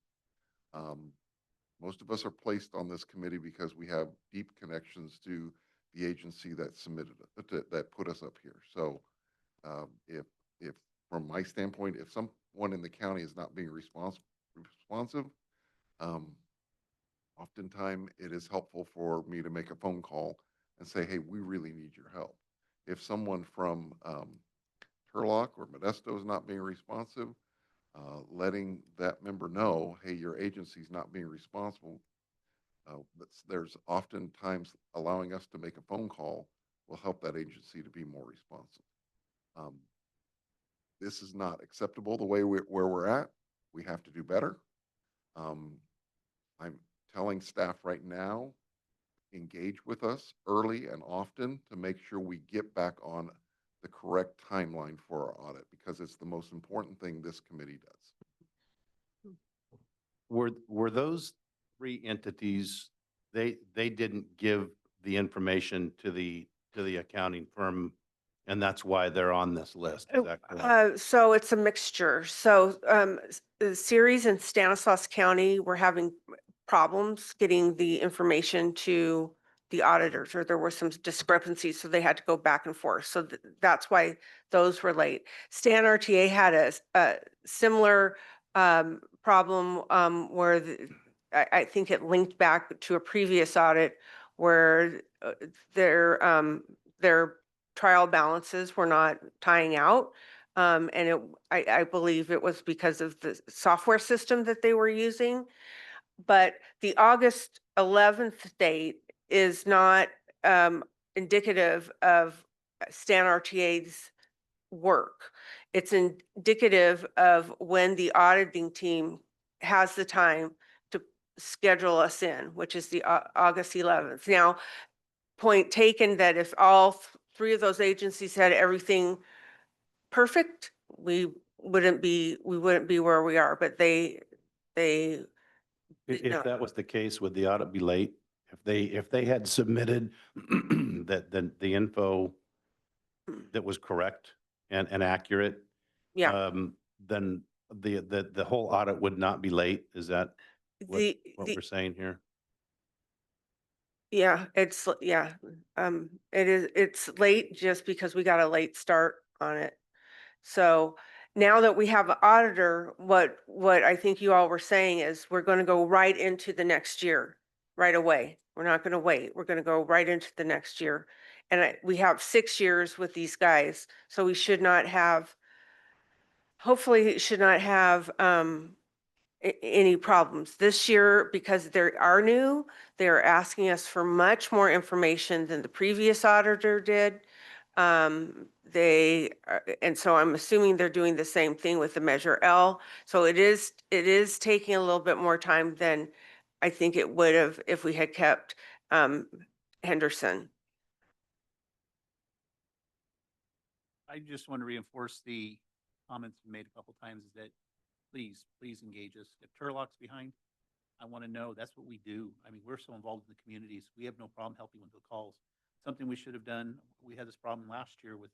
Most of us are placed on this committee because we have deep connections to the agency that submitted it, that put us up here. So if from my standpoint, if someone in the county is not being responsive, oftentimes it is helpful for me to make a phone call and say, hey, we really need your help. If someone from Turlock or Modesto is not being responsive, letting that member know, hey, your agency is not being responsible. There's oftentimes allowing us to make a phone call will help that agency to be more responsive. This is not acceptable the way where we're at. We have to do better. I'm telling staff right now, engage with us early and often to make sure we get back on the correct timeline for our audit, because it's the most important thing this committee does. Were those three entities, they didn't give the information to the accounting firm, and that's why they're on this list? Is that correct? So it's a mixture. So Ceres and Stanislaus County were having problems getting the information to the auditors, or there were some discrepancies, so they had to go back and forth. So that's why those were late. Stan RTA had a similar problem where I think it linked back to a previous audit where their trial balances were not tying out. And I believe it was because of the software system that they were using. But the August 11th date is not indicative of Stan RTA's work. It's indicative of when the auditing team has the time to schedule us in, which is the August 11th. Now, point taken that if all three of those agencies had everything perfect, we wouldn't be where we are, but they If that was the case, would the audit be late? If they had submitted that the info that was correct and accurate, yeah. then the whole audit would not be late? Is that what The we're saying here? Yeah, it's it's late just because we got a late start on it. So now that we have an auditor, what I think you all were saying is we're going to go right into the next year right away. We're not going to wait. We're going to go right into the next year. And we have 6 years with these guys, so we should not have, hopefully it should not have any problems. This year, because they are new, they're asking us for much more information than the previous auditor did. And so I'm assuming they're doing the same thing with the Measure L. So it is taking a little bit more time than I think it would have if we had kept Henderson. I just want to reinforce the comments you made a couple times is that please engage us. If Turlock's behind, I want to know. That's what we do. I mean, we're so involved in the communities. We have no problem helping with the calls. Something we should have done. We had this problem last year with,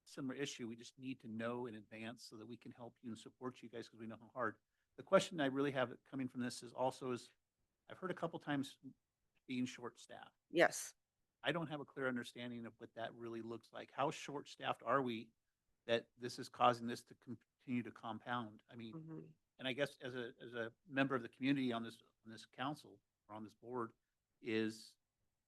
similar issue. We just need to know in advance so that we can help you and support you guys because we know how hard. The question I really have coming from this is I've heard a couple times being short-staffed. Yes. I don't have a clear understanding of what that really looks like. How short-staffed are we that this is causing this to continue to compound? I mean, Mhm. and I guess as a member of the community on this council or on this board is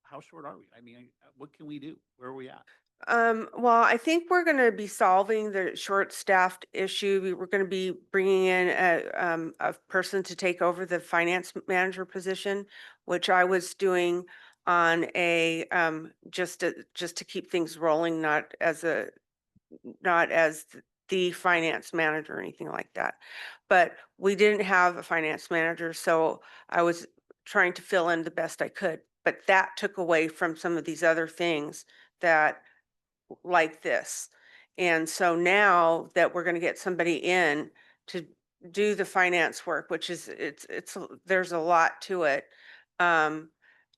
how short are we? I mean, what can we do? Where are we at? Well, I think we're going to be solving the short-staffed issue. We're going to be bringing in a person to take over the finance manager position, which I was doing on a, just to keep things rolling, not as the finance manager or anything like that. But we didn't have a finance manager, so I was trying to fill in the best I could. But that took away from some of these other things that like this. And so now that we're going to get somebody in to do the finance work, which is, there's a lot to it.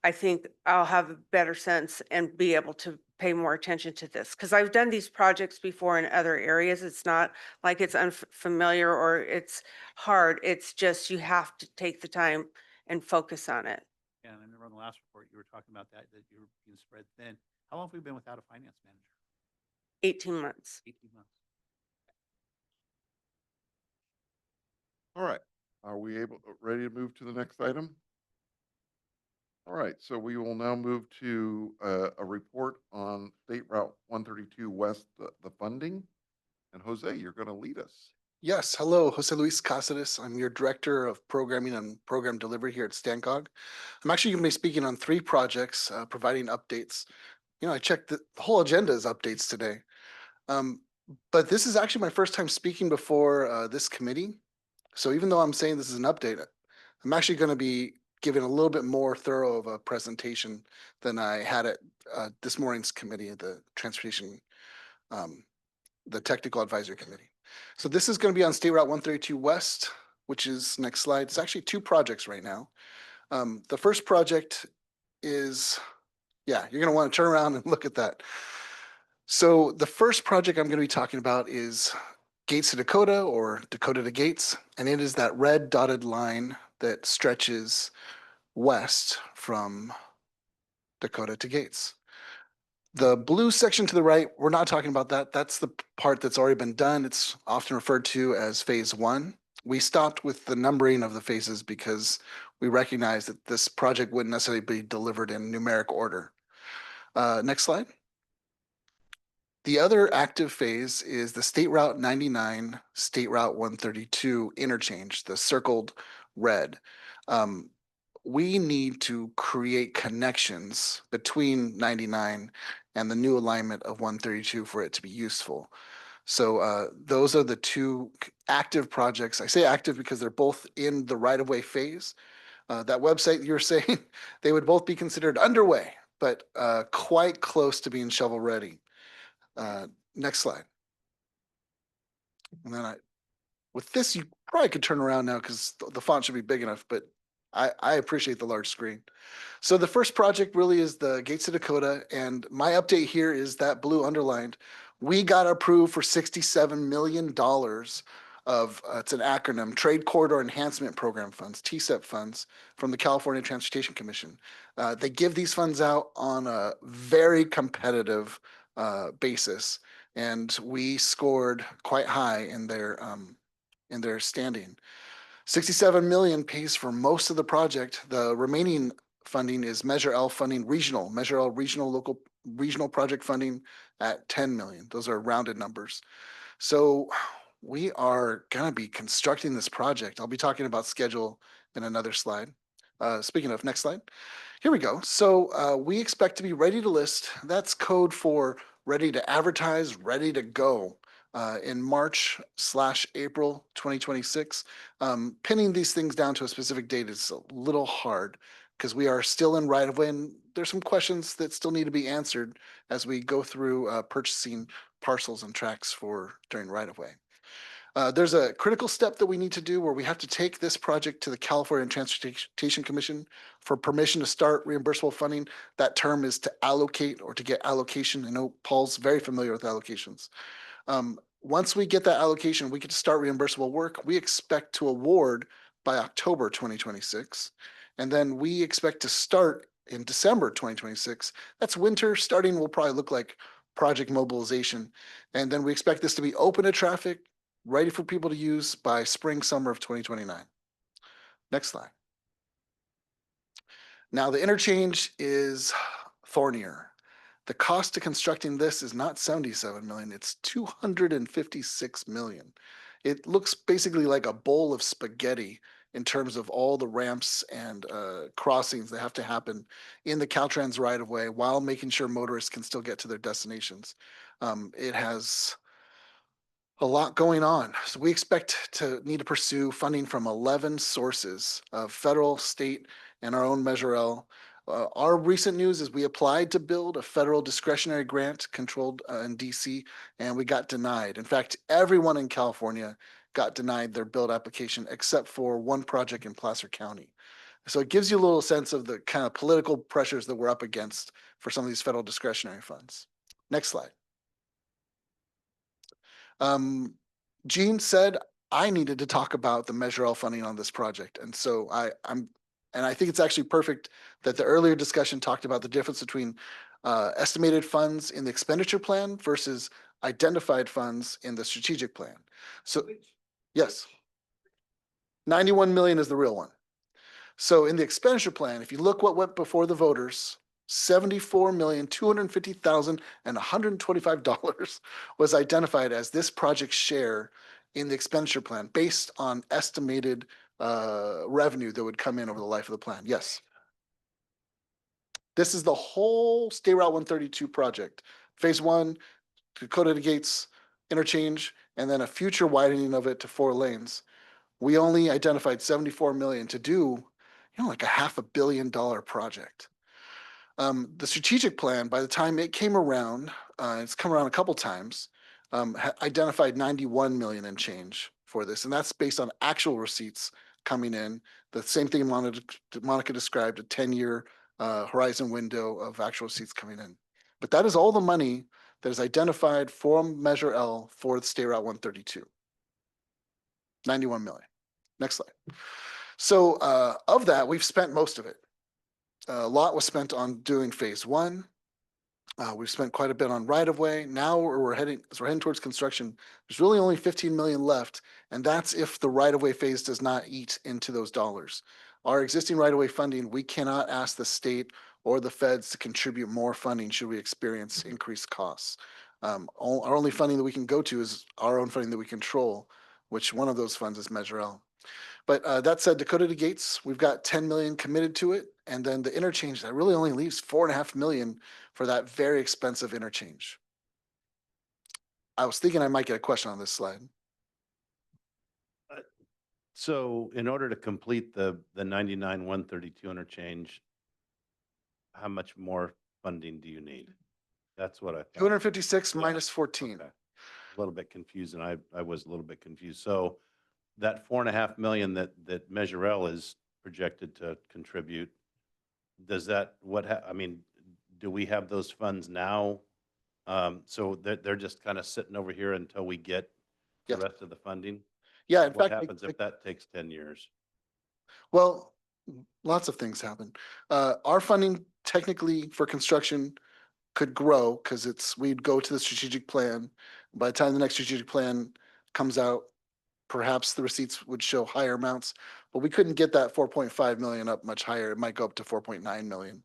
I think I'll have a better sense and be able to pay more attention to this because I've done these projects before in other areas. It's not like it's unfamiliar or it's hard. It's just you have to take the time and focus on it. And I remember on the last report, you were talking about that you were being spread thin. How long have we been without a finance manager? 18 months. 18 months. All right. Are we ready to move to the next item? All right, so we will now move to a report on State Route 132 West, the funding. And Jose, you're going to lead us. Yes, hello, Jose Luis Cáceres. I'm your Director of Programming and Program Delivery here at StanCog. I'm actually going to be speaking on 3 projects, providing updates. I checked the whole agenda is updates today. But this is actually my first time speaking before this committee. So even though I'm saying this is an update, I'm actually going to be giving a little bit more thorough of a presentation than I had at this morning's committee at the Transportation, the Technical Advisory Committee. So this is going to be on State Route 132 West, which is next slide. It's actually 2 projects right now. The first project is, you're going to want to turn around and look at that. So the first project I'm going to be talking about is Gates to Dakota or Dakota to Gates, and it is that red dotted line that stretches west from Dakota to Gates. The blue section to the right, we're not talking about that. That's the part that's already been done. It's often referred to as phase 1. We stopped with the numbering of the phases because we recognize that this project wouldn't necessarily be delivered in numeric order. Next slide. The other active phase is the State Route 99, State Route 132 interchange, the circled red. We need to create connections between 99 and the new alignment of 132 for it to be useful. So those are the 2 active projects. I say active because they're both in the right-of-way phase. That website you're saying, they would both be considered underway, but quite close to being shovel-ready. Next slide. And then with this, you probably could turn around now because the font should be big enough, but I appreciate the large screen. So the first project really is the Gates to Dakota, and my update here is that blue underlined. We got approved for $67 million of, it's an acronym, Trade Corridor Enhancement Program funds, TCEP funds, from the California Transportation Commission. They give these funds out on a very competitive basis, and we scored quite high in their standing. 67 million pays for most of the project. The remaining funding is Measure L funding regional, Measure L regional project funding at 10 million. Those are rounded numbers. So we are going to be constructing this project. I'll be talking about schedule in another slide. Speaking of, next slide. Here we go. So we expect to be ready to list. That's code for ready to advertise, ready to go. In March/April 2026. Pinning these things down to a specific date is a little hard because we are still in right of way, and there's some questions that still need to be answered as we go through purchasing parcels and tracts for during right of way. There's a critical step that we need to do where we have to take this project to the California Transportation Commission for permission to start reimbursable funding. That term is to allocate or to get allocation. I know Paul's very familiar with allocations. Once we get that allocation, we get to start reimbursable work. We expect to award by October 2026. And then we expect to start in December 2026. That's winter. Starting will probably look like project mobilization. And then we expect this to be open to traffic, ready for people to use by spring, summer of 2029. Next slide. Now the interchange is thornier. The cost to constructing this is not 77 million, it's 256 million. It looks basically like a bowl of spaghetti in terms of all the ramps and crossings that have to happen in the Caltrans right of way while making sure motorists can still get to their destinations. It has a lot going on. So we expect to need to pursue funding from 11 sources of federal, state, and our own Measure L. Our recent news is we applied to build a federal discretionary grant controlled in DC, and we got denied. In fact, everyone in California got denied their build application except for one project in Placer County. So it gives you a little sense of the kind of political pressures that we're up against for some of these federal discretionary funds. Next slide. Gene said I needed to talk about the Measure L funding on this project. And so I think it's actually perfect that the earlier discussion talked about the difference between estimated funds in the expenditure plan versus identified funds in the strategic plan. So, yes, 91 million is the real one. So in the expenditure plan, if you look what went before the voters, $74,250,125 was identified as this project's share in the expenditure plan based on estimated revenue that would come in over the life of the plan. Yes. This is the whole State Route 132 project. Phase 1, Dakota to Gates interchange, and then a future widening of it to 4 lanes. We only identified 74 million to do, like a $500 million project. The strategic plan, by the time it came around, it's come around a couple times, identified 91 million and change for this. And that's based on actual receipts coming in. The same thing Monica described, a 10-year horizon window of actual receipts coming in. But that is all the money that is identified from Measure L for the State Route 132. 91 million. Next slide. So of that, we've spent most of it. A lot was spent on doing phase 1. We've spent quite a bit on right of way. Now we're heading towards construction. There's really only 15 million left, and that's if the right of way phase does not eat into those dollars. Our existing right of way funding, we cannot ask the state or the feds to contribute more funding should we experience increased costs. Our only funding that we can go to is our own funding that we control, which one of those funds is Measure L. But that said, Dakota to Gates, we've got 10 million committed to it. And then the interchange, that really only leaves 4.5 million for that very expensive interchange. I was thinking I might get a question on this slide. So in order to complete the 99-132 interchange, how much more funding do you need? That's what I thought. 256 minus 14. Okay. A little bit confused, and I was a little bit confused. So that 4.5 million that Measure L is projected to contribute, does that, do we have those funds now? So they're just kind of sitting over here until we get the Yes. rest of the funding? Yeah, in What fact, happens if that takes 10 years? well, lots of things happen. Our funding technically for construction could grow because we'd go to the strategic plan. By the time the next strategic plan comes out, perhaps the receipts would show higher amounts, but we couldn't get that 4.5 million up much higher. It might go up to 4.9 million.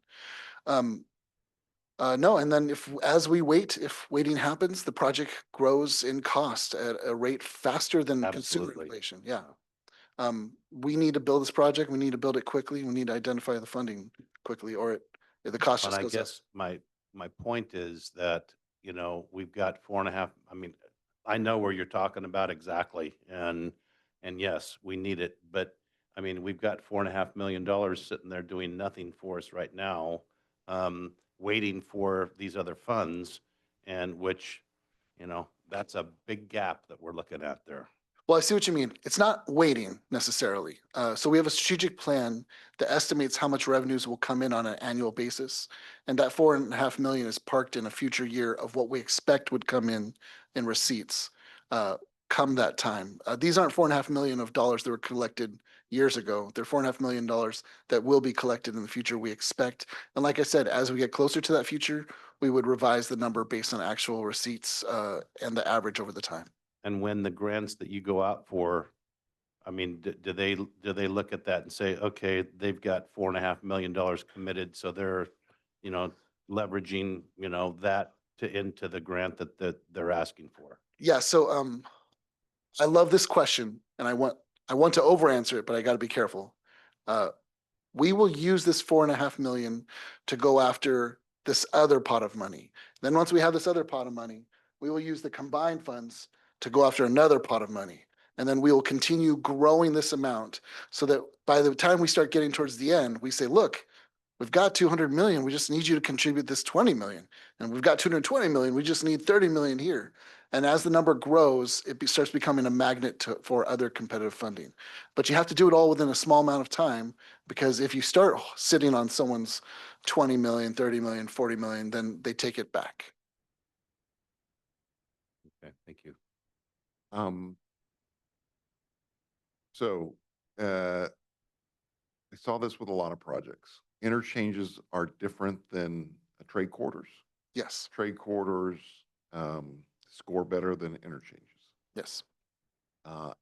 No, and then as we wait, if waiting happens, the project grows in cost at a rate faster than consumer Absolutely. inflation. Yeah. We need to build this project. We need to build it quickly. We need to identify the funding quickly, or the cost And just I goes up. guess my point is that, we've got 4.5, I know where you're talking about exactly. And yes, we need it, but we've got $4.5 million sitting there doing nothing for us right now. waiting for these other funds, and which, that's a big gap that we're looking at there. Well, I see what you mean. It's not waiting necessarily. So we have a strategic plan that estimates how much revenues will come in on an annual basis. And that 4.5 million is parked in a future year of what we expect would come in receipts come that time. These aren't 4.5 million of dollars that were collected years ago. They're 4.5 million dollars that will be collected in the future, we expect. And like I said, as we get closer to that future, we would revise the number based on actual receipts and the average over the time. And when the grants that you go out for, I mean, do they look at that and say, okay, they've got $4.5 million committed, so they're, leveraging, that into the grant that they're asking for? Yeah, so I love this question and I want to over answer it, but I got to be careful. We will use this 4.5 million to go after this other pot of money. Then once we have this other pot of money, we will use the combined funds to go after another pot of money. And then we will continue growing this amount so that by the time we start getting towards the end, we say, look, we've got 200 million. We just need you to contribute this 20 million. And we've got 220 million. We just need 30 million here. And as the number grows, it starts becoming a magnet for other competitive funding. But you have to do it all within a small amount of time, because if you start sitting on someone's 20 million, 30 million, 40 million, then they take it back. Okay, thank you. So I saw this with a lot of projects. Interchanges are different than trade quarters. Yes, Trade quarters score better than interchanges. yes.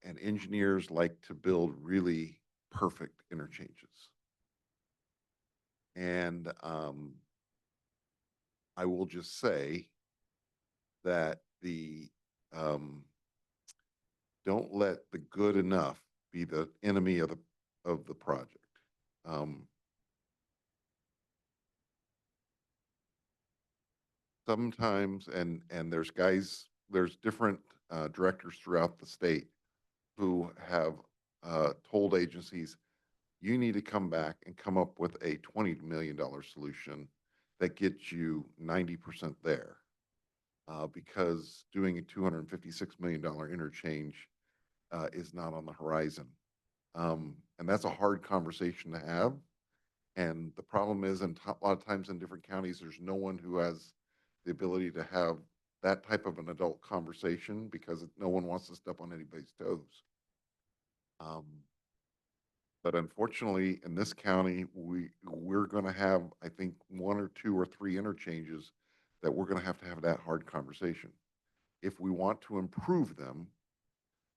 And engineers like to build really perfect interchanges. And I will just say that don't let the good enough be the enemy of the project. Sometimes, and there's different directors throughout the state who have told agencies, you need to come back and come up with a $20 million solution that gets you 90% there. Because doing a $256 million interchange is not on the horizon. And that's a hard conversation to have. And the problem is, a lot of times in different counties, there's no one who has the ability to have that type of an adult conversation because no one wants to step on anybody's toes. But unfortunately, in this county, we're going to have, I think, 1 or 2 or 3 interchanges that we're going to have that hard conversation. If we want to improve them,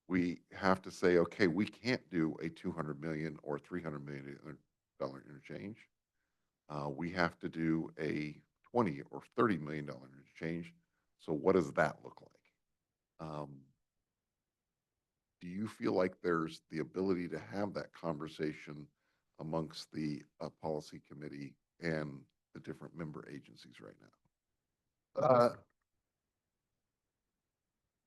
we have to say, okay, we can't do a $200 million or $300 million interchange. We have to do a $20 or $30 million interchange. So what does that look like? Do you feel like there's the ability to have that conversation amongst the policy committee and the different member agencies right now?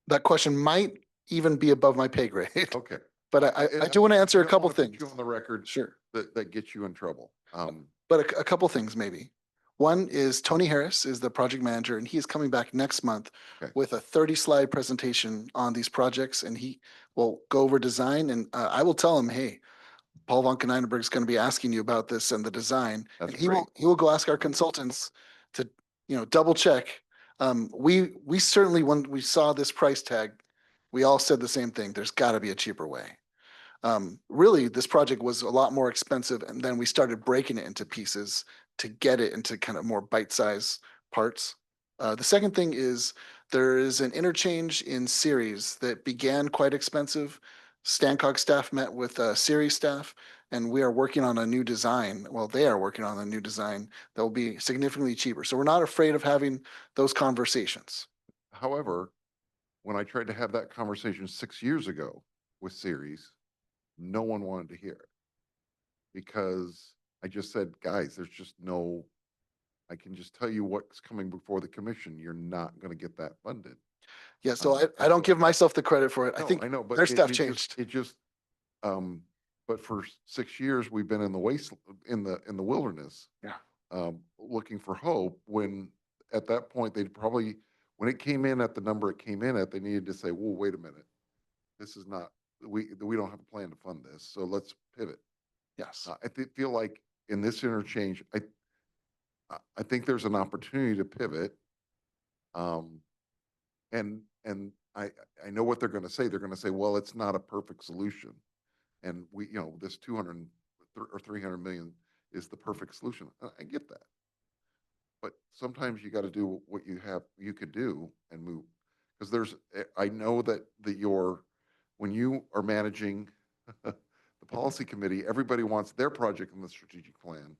That question might even be above my pay grade. Okay. But I do want to answer a couple I don't wanna things. put you on the record. Sure. That gets you in trouble. But a couple things maybe. One is Tony Harris is the project manager, and he is coming back next month Okay. with a 30-slide presentation on these projects, and he will go over design. And I will tell him, hey, Paul von Konynenberg is going to be asking you about this and the design. That's And he great. will go ask our consultants to double check. We certainly, when we saw this price tag, we all said the same thing. There's got to be a cheaper way. Really, this project was a lot more expensive, and then we started breaking it into pieces to get it into kind of more bite-sized parts. The second thing is there is an interchange in Ceres that began quite expensive. Stancog staff met with Ceres staff, and we are working on a new design. Well, they are working on a new design that will be significantly cheaper. So we're not afraid of having those conversations. However, when I tried to have that conversation 6 years ago with Ceres, no one wanted to hear it because I just said, guys, there's just no, I can just tell you what's coming before the commission. You're not going to get that funded. Yeah, so I don't give myself the credit for it. I No, think I know, but their staff it changed. but for 6 years we've been in the waste, in the wilderness. Yeah. looking for hope when at that point they'd probably, when it came in at the number it came in at, they needed to say, whoa, wait a minute. This is not, we don't have a plan to fund this, so let's pivot. Yes. Feel like in this interchange, I think there's an opportunity to pivot. And I know what they're going to say. They're going to say, well, it's not a perfect solution. And we, this 200 or 300 million is the perfect solution. I get that. But sometimes you got to do what you could do and move. Because I know that when you are managing the policy committee, everybody wants their project in the strategic plan.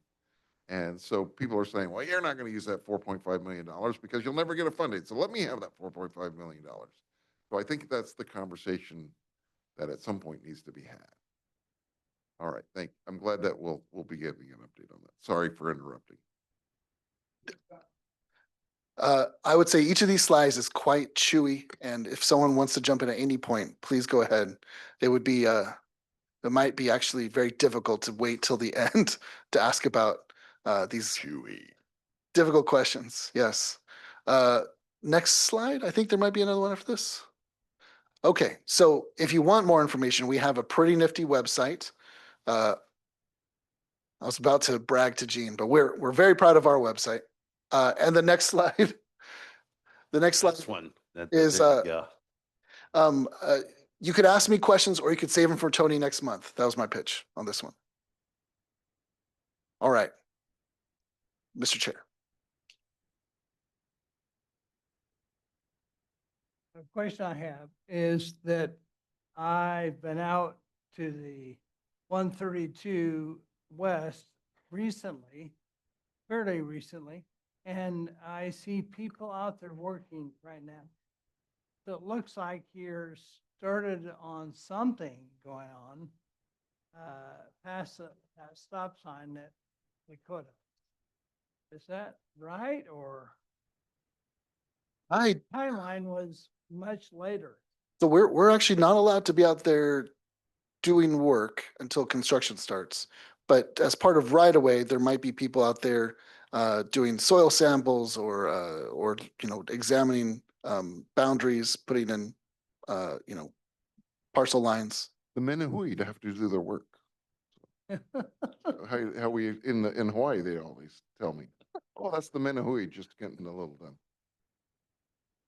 And so people are saying, well, you're not going to use that $4.5 million because you'll never get it funded. So let me have that $4.5 million. So I think that's the conversation that at some point needs to be had. All right, I'm glad that we'll be giving an update on that. Sorry for interrupting. I would say each of these slides is quite chewy, and if someone wants to jump in at any point, please go ahead. It might be actually very difficult to wait till the end to ask about these Chewy. difficult questions. Yes. Next slide. I think there might be another one after this. Okay, so if you want more information, we have a pretty nifty website. I was about to brag to Gene, but we're very proud of our website. And the next slide, This one. is, there you go. you could ask me questions or you could save them for Tony next month. That was my pitch on this one. All right, Mr. Chair. The question I have is that I've been out to the 132 West recently, fairly recently, and I see people out there working right now. So it looks like you're started on something going on past that stop sign at Lakota. Is that right, or timeline was much later? So we're actually not allowed to be out there doing work until construction starts. But as part of right of way, there might be people out there doing soil samples or examining boundaries, putting in parcel lines. The men in Hawaii have to do their work. How we in Hawaii, they always tell me, oh, that's the men in Hawaii just getting a little done.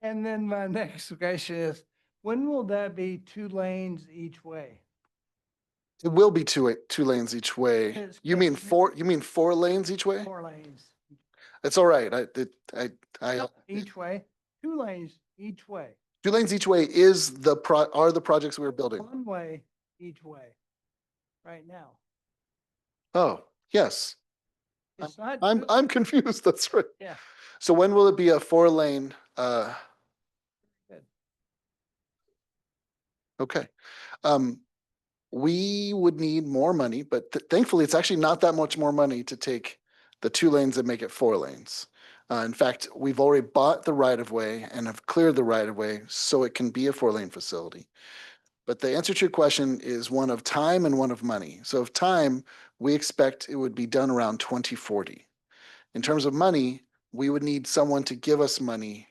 And then my next question is, when will that be 2 lanes each way? It will be two lanes each way. It's You mean correct. 4 lanes each way? 4 lanes. It's all right. Each way, 2 lanes each way. 2 lanes each way is are the projects we're building. 1 way each way, right now. Oh, yes. It's not. I'm confused. That's right. Yeah. So when will it be a 4-lane? Good. Okay. We would need more money, but thankfully it's actually not that much more money to take the 2 lanes and make it 4 lanes. In fact, we've already bought the right of way and have cleared the right of way so it can be a 4-lane facility. But the answer to your question is one of time and one of money. So of time, we expect it would be done around 2040. In terms of money, we would need someone to give us money,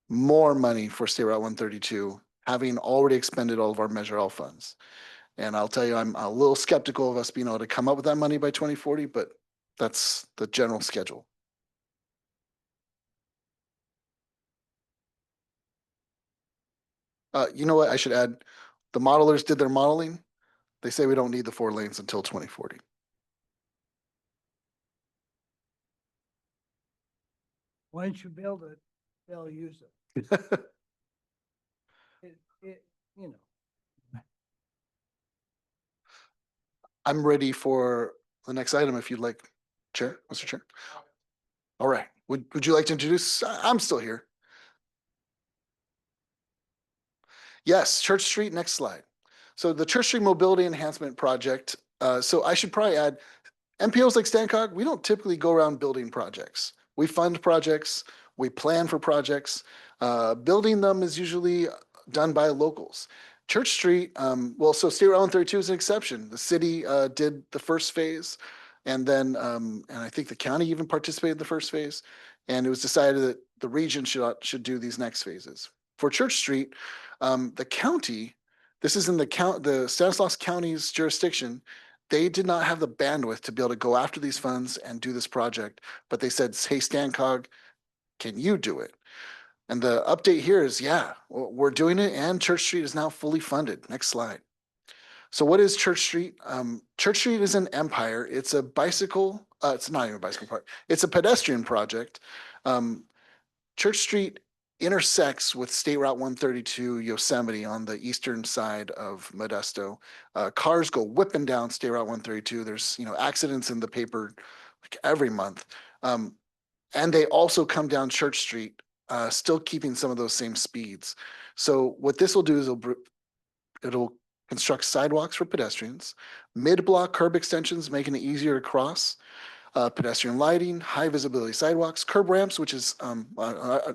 more money for State Route 132, having already expended all of our Measure L funds. And I'll tell you, I'm a little skeptical of us being able to come up with that money by 2040, but that's the general schedule. You know what? I should add, the modelers did their modeling. They say we don't need the 4 lanes until 2040. Once you build it, they'll use it. You know. I'm ready for the next item if you'd like, Chair, Mr. Chair. All right. Would you like to introduce? I'm still here. Yes, Church Street, next slide. So the Church Street Mobility Enhancement Project. So I should probably add, MPOs like Stancog, we don't typically go around building projects. We fund projects, we plan for projects. Building them is usually done by locals. Church Street, so State Route 132 is an exception. The city did the first phase, And then, and I think the county even participated in the first phase. And it was decided that the region should do these next phases. For Church Street, the county, this is in the Stanislaus County's jurisdiction. They did not have the bandwidth to be able to go after these funds and do this project, but they said, hey, StanCog, can you do it? And the update here is, yeah, we're doing it, and Church Street is now fully funded. Next slide. So what is Church Street? Church Street is in Empire. It's a bicycle, it's not even a bicycle park. It's a pedestrian project. Church Street intersects with State Route 132 Yosemite on the eastern side of Modesto. Cars go whipping down State Route 132. There's, accidents in the paper like every month. And they also come down Church Street, still keeping some of those same speeds. So what this will do is it'll construct sidewalks for pedestrians, mid-block curb extensions, making it easier to cross, pedestrian lighting, high visibility sidewalks, curb ramps, which is, I'm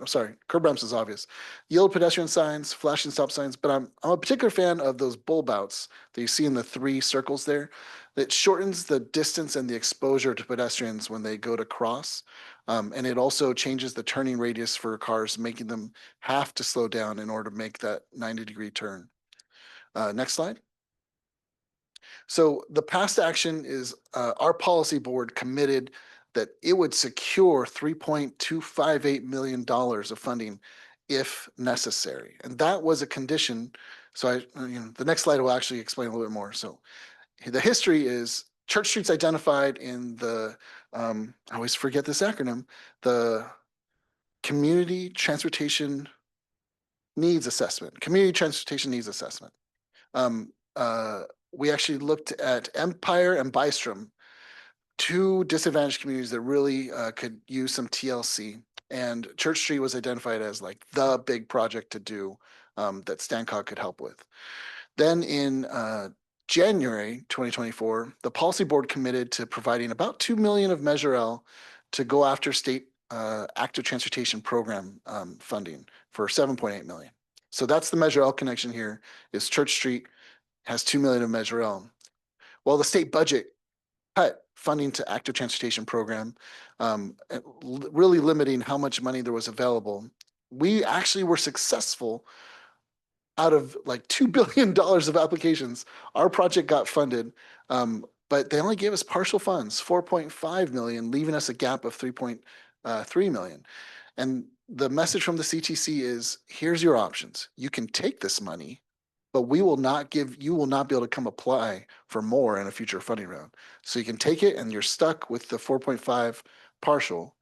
sorry, curb ramps is obvious, yield pedestrian signs, flashing stop signs, but I'm a particular fan of those bulb outs that you see in the 3 circles there. It shortens the distance and the exposure to pedestrians when they go to cross. And it also changes the turning radius for cars, making them have to slow down in order to make that 90-degree turn. Next slide. So the past action is our policy board committed that it would secure $3.258 million of funding if necessary. And that was a condition. So the next slide will actually explain a little bit more. So the history is Church Street's identified in the, I always forget this acronym, the Community Transportation Needs Assessment. We actually looked at Empire and Bystrom, 2 disadvantaged communities that really could use some TLC. And Church Street was identified as like the big project to do that StanCog could help with. Then in January 2024, the policy board committed to providing about $2 million of Measure L to go after state active transportation program funding for $7.8 million. So that's the Measure L connection here, is Church Street has $2 million of Measure L. Well, the state budget cut funding to active transportation program, really limiting how much money there was available. We actually were successful. Out of like $2 billion of applications, our project got funded, but they only gave us partial funds, 4.5 million, leaving us a gap of 3.3 million. And the message from the CTC is, here's your options. You can take this money, but you will not be able to come apply for more in a future funding round. So you can take it and you're stuck with the 4.5 partial,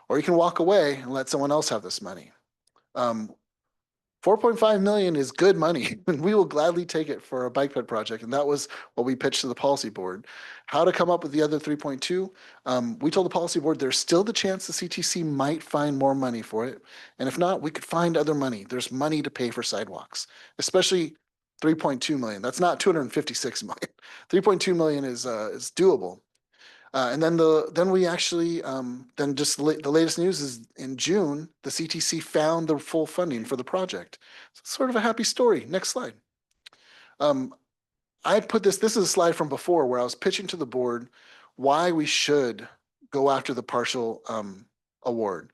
or you can walk away and let someone else have this money. 4.5 million is good money, and we will gladly take it for a bike ped project. And that was what we pitched to the policy board. How to come up with the other 3.2? We told the policy board there's still the chance the CTC might find more money for it. And if not, we could find other money. There's money to pay for sidewalks, especially 3.2 million. That's not 256 million. 3.2 million is doable. And then we actually, the latest news is in June, the CTC found the full funding for the project. So it's sort of a happy story. Next slide. I put this is a slide from before where I was pitching to the board why we should go after the partial award.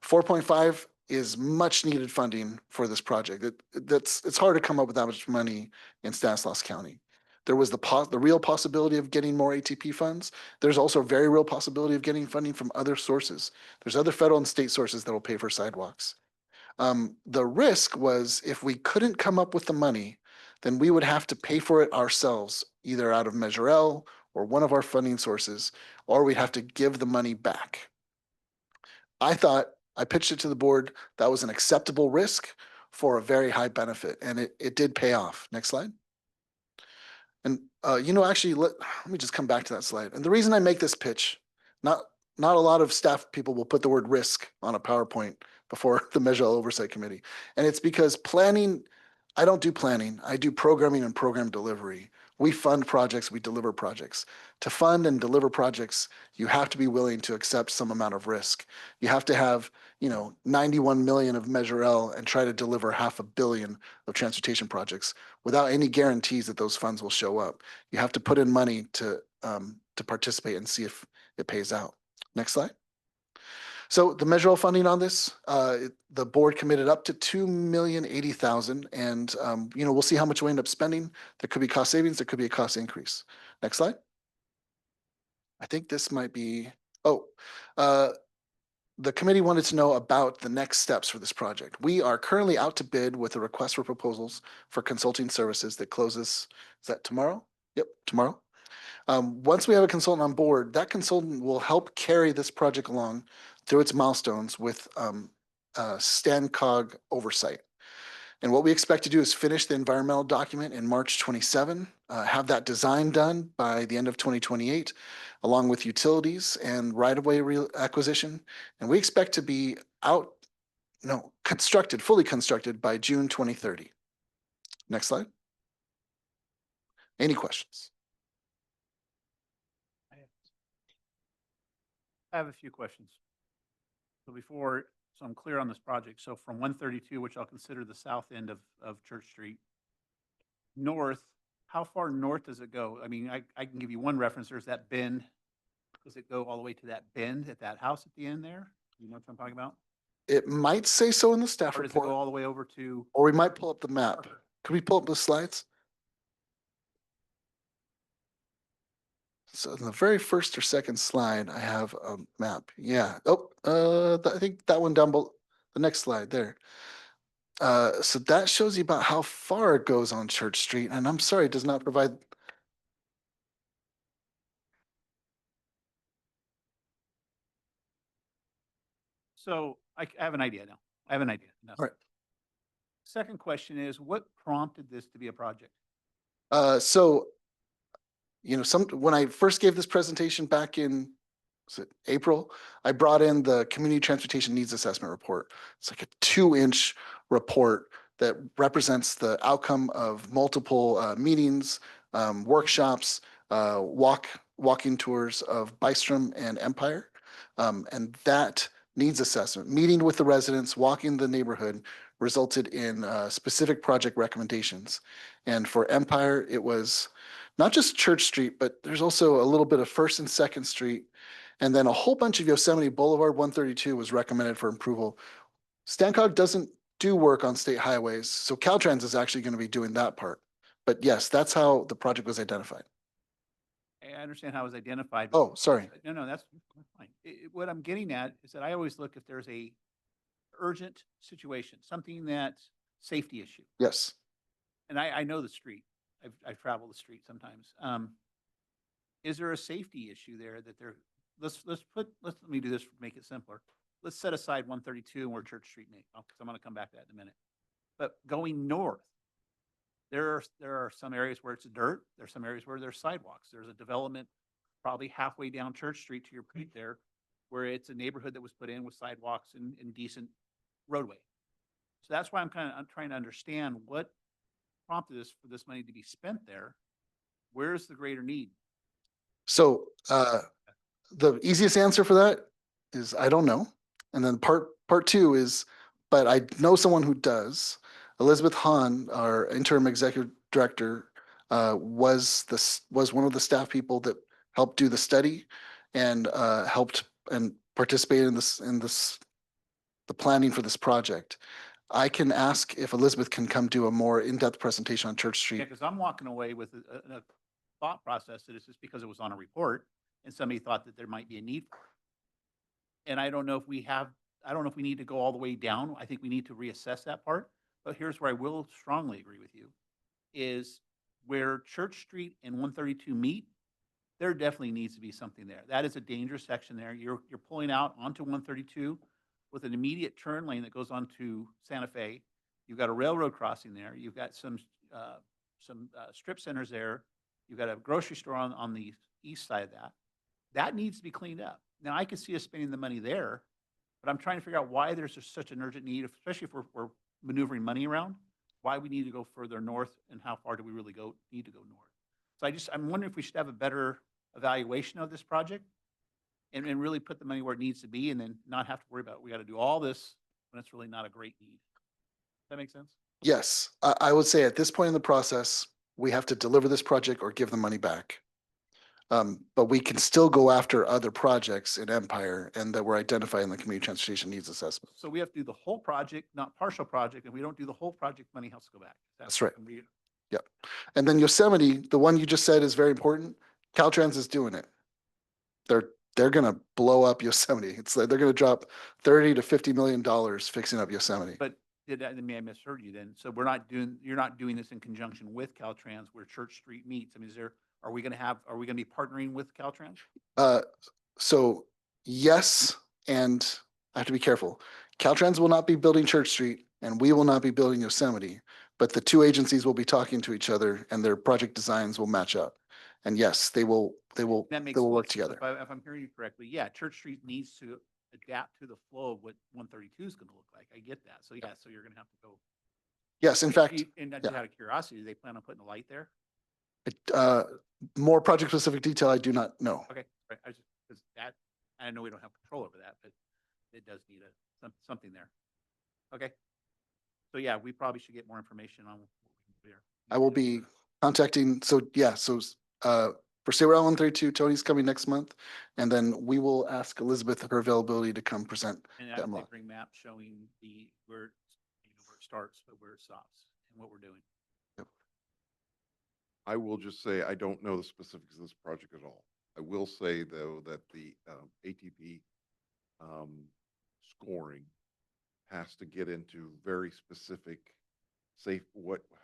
4.5 is much needed funding for this project. It's hard to come up with that much money in Stanislaus County. There was the real possibility of getting more ATP funds. There's also a very real possibility of getting funding from other sources. There's other federal and state sources that will pay for sidewalks. The risk was if we couldn't come up with the money, then we would have to pay for it ourselves, either out of Measure L or one of our funding sources, or we'd have to give the money back. I pitched it to the board. That was an acceptable risk for a very high benefit, and it did pay off. Next slide. And actually, let me just come back to that slide. And the reason I make this pitch, not a lot of staff people will put the word risk on a PowerPoint before the Measure L Oversight Committee. And it's because planning, I don't do planning. I do programming and program delivery. We fund projects, we deliver projects. To fund and deliver projects, you have to be willing to accept some amount of risk. You have to have, 91 million of Measure L and try to deliver $500 million of transportation projects without any guarantees that those funds will show up. You have to put in money to to participate and see if it pays out. Next slide. So the Measure L funding on this, the board committed up to $2,080,000, and we'll see how much we end up spending. There could be cost savings, there could be a cost increase. Next slide. I think this might be, the committee wanted to know about the next steps for this project. We are currently out to bid with a request for proposals for consulting services that closes, is that tomorrow? Yep, tomorrow. Once we have a consultant on board, that consultant will help carry this project along through its milestones with STANCOG oversight. And what we expect to do is finish the environmental document in March 27, have that design done by the end of 2028, along with utilities and right-of-way acquisition. And we expect to be fully constructed by June 2030. Next slide. Any questions? I have a few questions. So I'm clear on this project. So from 132, which I'll consider the south end of Church Street, north, how far north does it go? I mean, I can give you one reference. There's that bend. Does it go all the way to that bend at that house at the end there? You know what I'm talking about? It might say so in the staff Or does it go report, all the way over to? or we might pull up the map. Could we pull up the slides? So in the very first or second slide, I have a map. Yeah. I think that one down below, the next slide there. So that shows you about how far it goes on Church Street. And I'm sorry, it does not provide. So I have an idea now. I have an idea. No. All right. Second question is, what prompted this to be a project? When I first gave this presentation back in, was it April, I brought in the Community Transportation Needs Assessment Report. It's like a 2-inch report that represents the outcome of multiple meetings, workshops, walking tours of Bystrom and Empire. And that needs assessment, meeting with the residents, walking the neighborhood, resulted in specific project recommendations. And for Empire, it was not just Church Street, but there's also a little bit of First and Second Street. And then a whole bunch of Yosemite Boulevard 132 was recommended for approval. STANCOG doesn't do work on state highways, so Caltrans is actually going to be doing that part. But yes, that's how the project was identified. I understand how it was identified. Oh, sorry. No, that's fine. What I'm getting at is that I always look if there's a urgent situation, something that's safety issue. Yes. And I know the street. I've traveled the street sometimes. Is there a safety issue there that let me do this, make it simpler. Let's set aside 132 and where Church Street may, because I'm going to come back to that in a minute. But going north, there are some areas where it's dirt. There's some areas where there's sidewalks. There's a development probably halfway down Church Street to your point there, where it's a neighborhood that was put in with sidewalks and decent roadway. So that's why I'm trying to understand what prompted this for this money to be spent there. Where's the greater need? So the easiest answer for that is I don't know. And then part two is, but I know someone who does. Elizabeth Hahn, our interim executive director, was one of the staff people that helped do the study and helped and participated in the planning for this project. I can ask if Elizabeth can come do a more in-depth presentation on Church Street. Yeah, because I'm walking away with a thought process that it's just because it was on a report and somebody thought that there might be a need for it. And I don't know if we need to go all the way down. I think we need to reassess that part. But here's where I will strongly agree with you, is where Church Street and 132 meet, there definitely needs to be something there. That is a dangerous section there. You're pulling out onto 132 with an immediate turn lane that goes onto Santa Fe. You've got a railroad crossing there. You've got some strip centers there. You've got a grocery store on the east side of that. That needs to be cleaned up. Now, I can see us spending the money there, but I'm trying to figure out why there's such an urgent need, especially if we're maneuvering money around, why we need to go further north and how far do we really need to go north. So I'm wondering if we should have a better evaluation of this project and really put the money where it needs to be and then not have to worry about, we got to do all this when it's really not a great need. Does that make sense? Yes, I would say at this point in the process, we have to deliver this project or give the money back. But we can still go after other projects in Empire and that we're identifying the community transportation needs assessment. So we have to do the whole project, not partial project, and we don't do the whole project, money has to go back. That's right. I'm reading. Yep. And then Yosemite, the one you just said is very important. Caltrans is doing it. They're gonna blow up Yosemite. It's like they're gonna drop 30 to $50 million fixing up Yosemite. But I mean, I misheard you then. So you're not doing this in conjunction with Caltrans where Church Street meets. I mean, are we gonna be partnering with Caltrans? So yes, and I have to be careful. Caltrans will not be building Church Street and we will not be building Yosemite, but the two agencies will be talking to each other and their project designs will match up. And yes, they will That makes work sense. together. If I'm hearing you correctly, yeah, Church Street needs to adapt to the flow of what 132 is gonna look like. I get that. So yeah, so you're gonna have to go. Yes, in fact, And yeah. just out of curiosity, do they plan on putting a light there? more project specific detail, I do not know. Okay, right. Because that, I know we don't have control over that, but it does need something there. Okay. So yeah, we probably should get more information on what we can do there. I will be contacting, so yeah, so for State Route 132, Tony's coming next month. And then we will ask Elizabeth her availability to come present. And to I would MLOC. bring maps showing where it starts, but where it stops and what we're doing. I will just say, I don't know the specifics of this project at all. I will say, though, that the ATP scoring has to get into very specific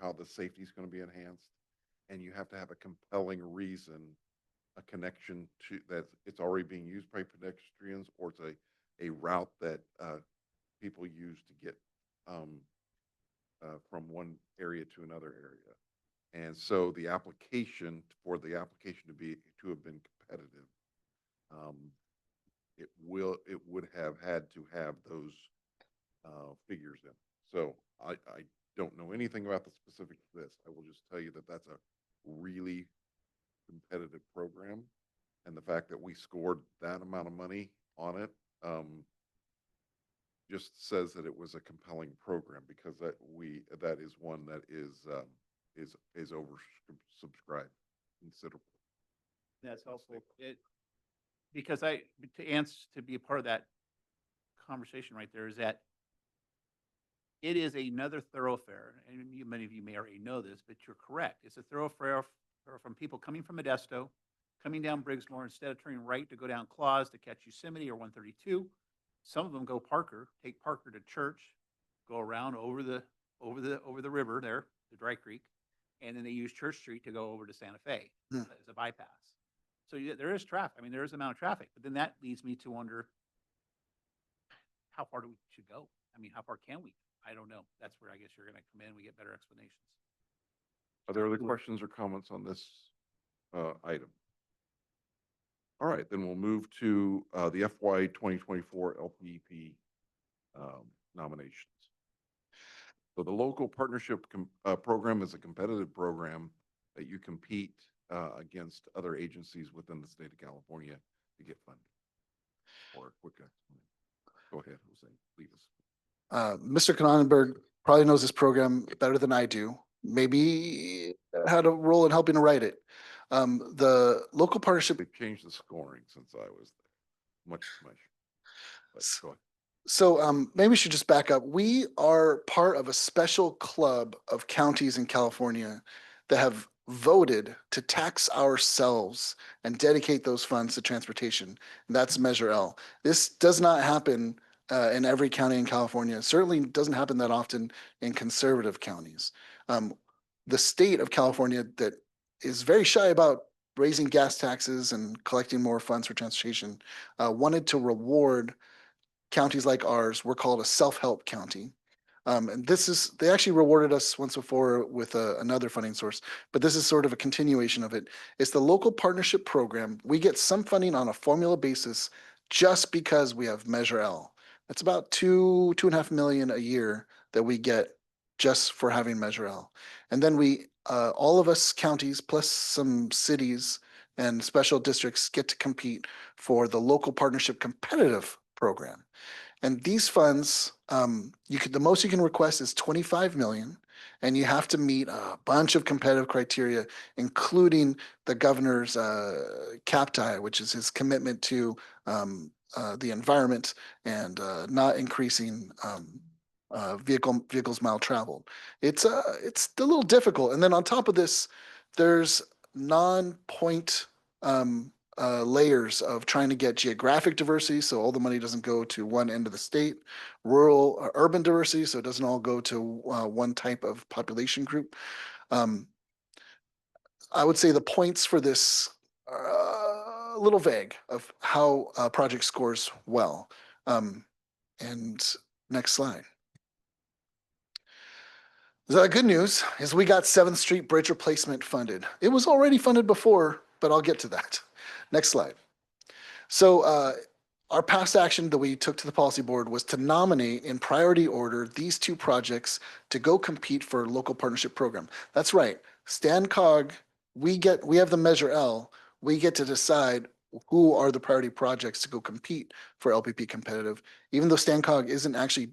how the safety is going to be enhanced. And you have to have a compelling reason, a connection to that it's already being used by pedestrians, or it's a route that people use to get from one area to another area. And so the application to have been competitive, it would have had to have those figures in. So I don't know anything about the specifics of this. I will just tell you that that's a really competitive program, and the fact that we scored that amount of money on it just says that it was a compelling program, because that is one that is oversubscribed considerably. That's helpful. Because to be a part of that conversation right there is that it is another thoroughfare, and many of you may already know this, but you're correct. It's a thoroughfare from people coming from Modesto, coming down Briggsmore, instead of turning right to go down Claus to catch Yosemite or 132. Some of them take Parker to Church, go around over the river there, the Dry Creek, and then they use Church Street to go over to Santa Fe as a bypass. So there is traffic. I mean, there is an amount of traffic, but then that leads me to wonder, how far should go? I mean, how far can we? I don't know. That's where I guess you're going to come in. We get better explanations. Are there other questions or comments on this item? All right, then we'll move to the FY 2024 LPP nominations. So the local partnership program is a competitive program that you compete against other agencies within the state of California to get funding. Or a quick explanation. Go ahead, Jose, please. Mr. Kanonenberg probably knows this program better than I do. Maybe had a role in helping to write it. The local partnership. They've changed the scoring since I was there. Much. But go ahead. So maybe we should just back up. We are part of a special club of counties in California that have voted to tax ourselves and dedicate those funds to transportation. And that's Measure L. This does not happen in every county in California. It certainly doesn't happen that often in conservative counties. The state of California that is very shy about raising gas taxes and collecting more funds for transportation wanted to reward counties like ours. We're called a self-help county. And they actually rewarded us once before with another funding source, but this is sort of a continuation of it. It's the local partnership program. We get some funding on a formula basis just because we have Measure L. That's about $2.5 million a year that we get just for having Measure L. And then all of us counties plus some cities and special districts get to compete for the local partnership competitive program. And these funds, the most you can request is 25 million. And you have to meet a bunch of competitive criteria, including the governor's CAPTI, which is his commitment to the environment and not increasing vehicles mile traveled. It's a little difficult. And then on top of this, there's non-point layers of trying to get geographic diversity, so all the money doesn't go to one end of the state, rural urban diversity, so it doesn't all go to one type of population group. I would say the points for this are a little vague of how a project scores well. And next slide. The good news is we got 7th Street Bridge replacement funded. It was already funded before, but I'll get to that. Next slide. So our past action that we took to the policy board was to nominate in priority order these 2 projects to go compete for local partnership program. That's right. StanCog, we have the Measure L. We get to decide who are the priority projects to go compete for LPP competitive, even though StanCog isn't actually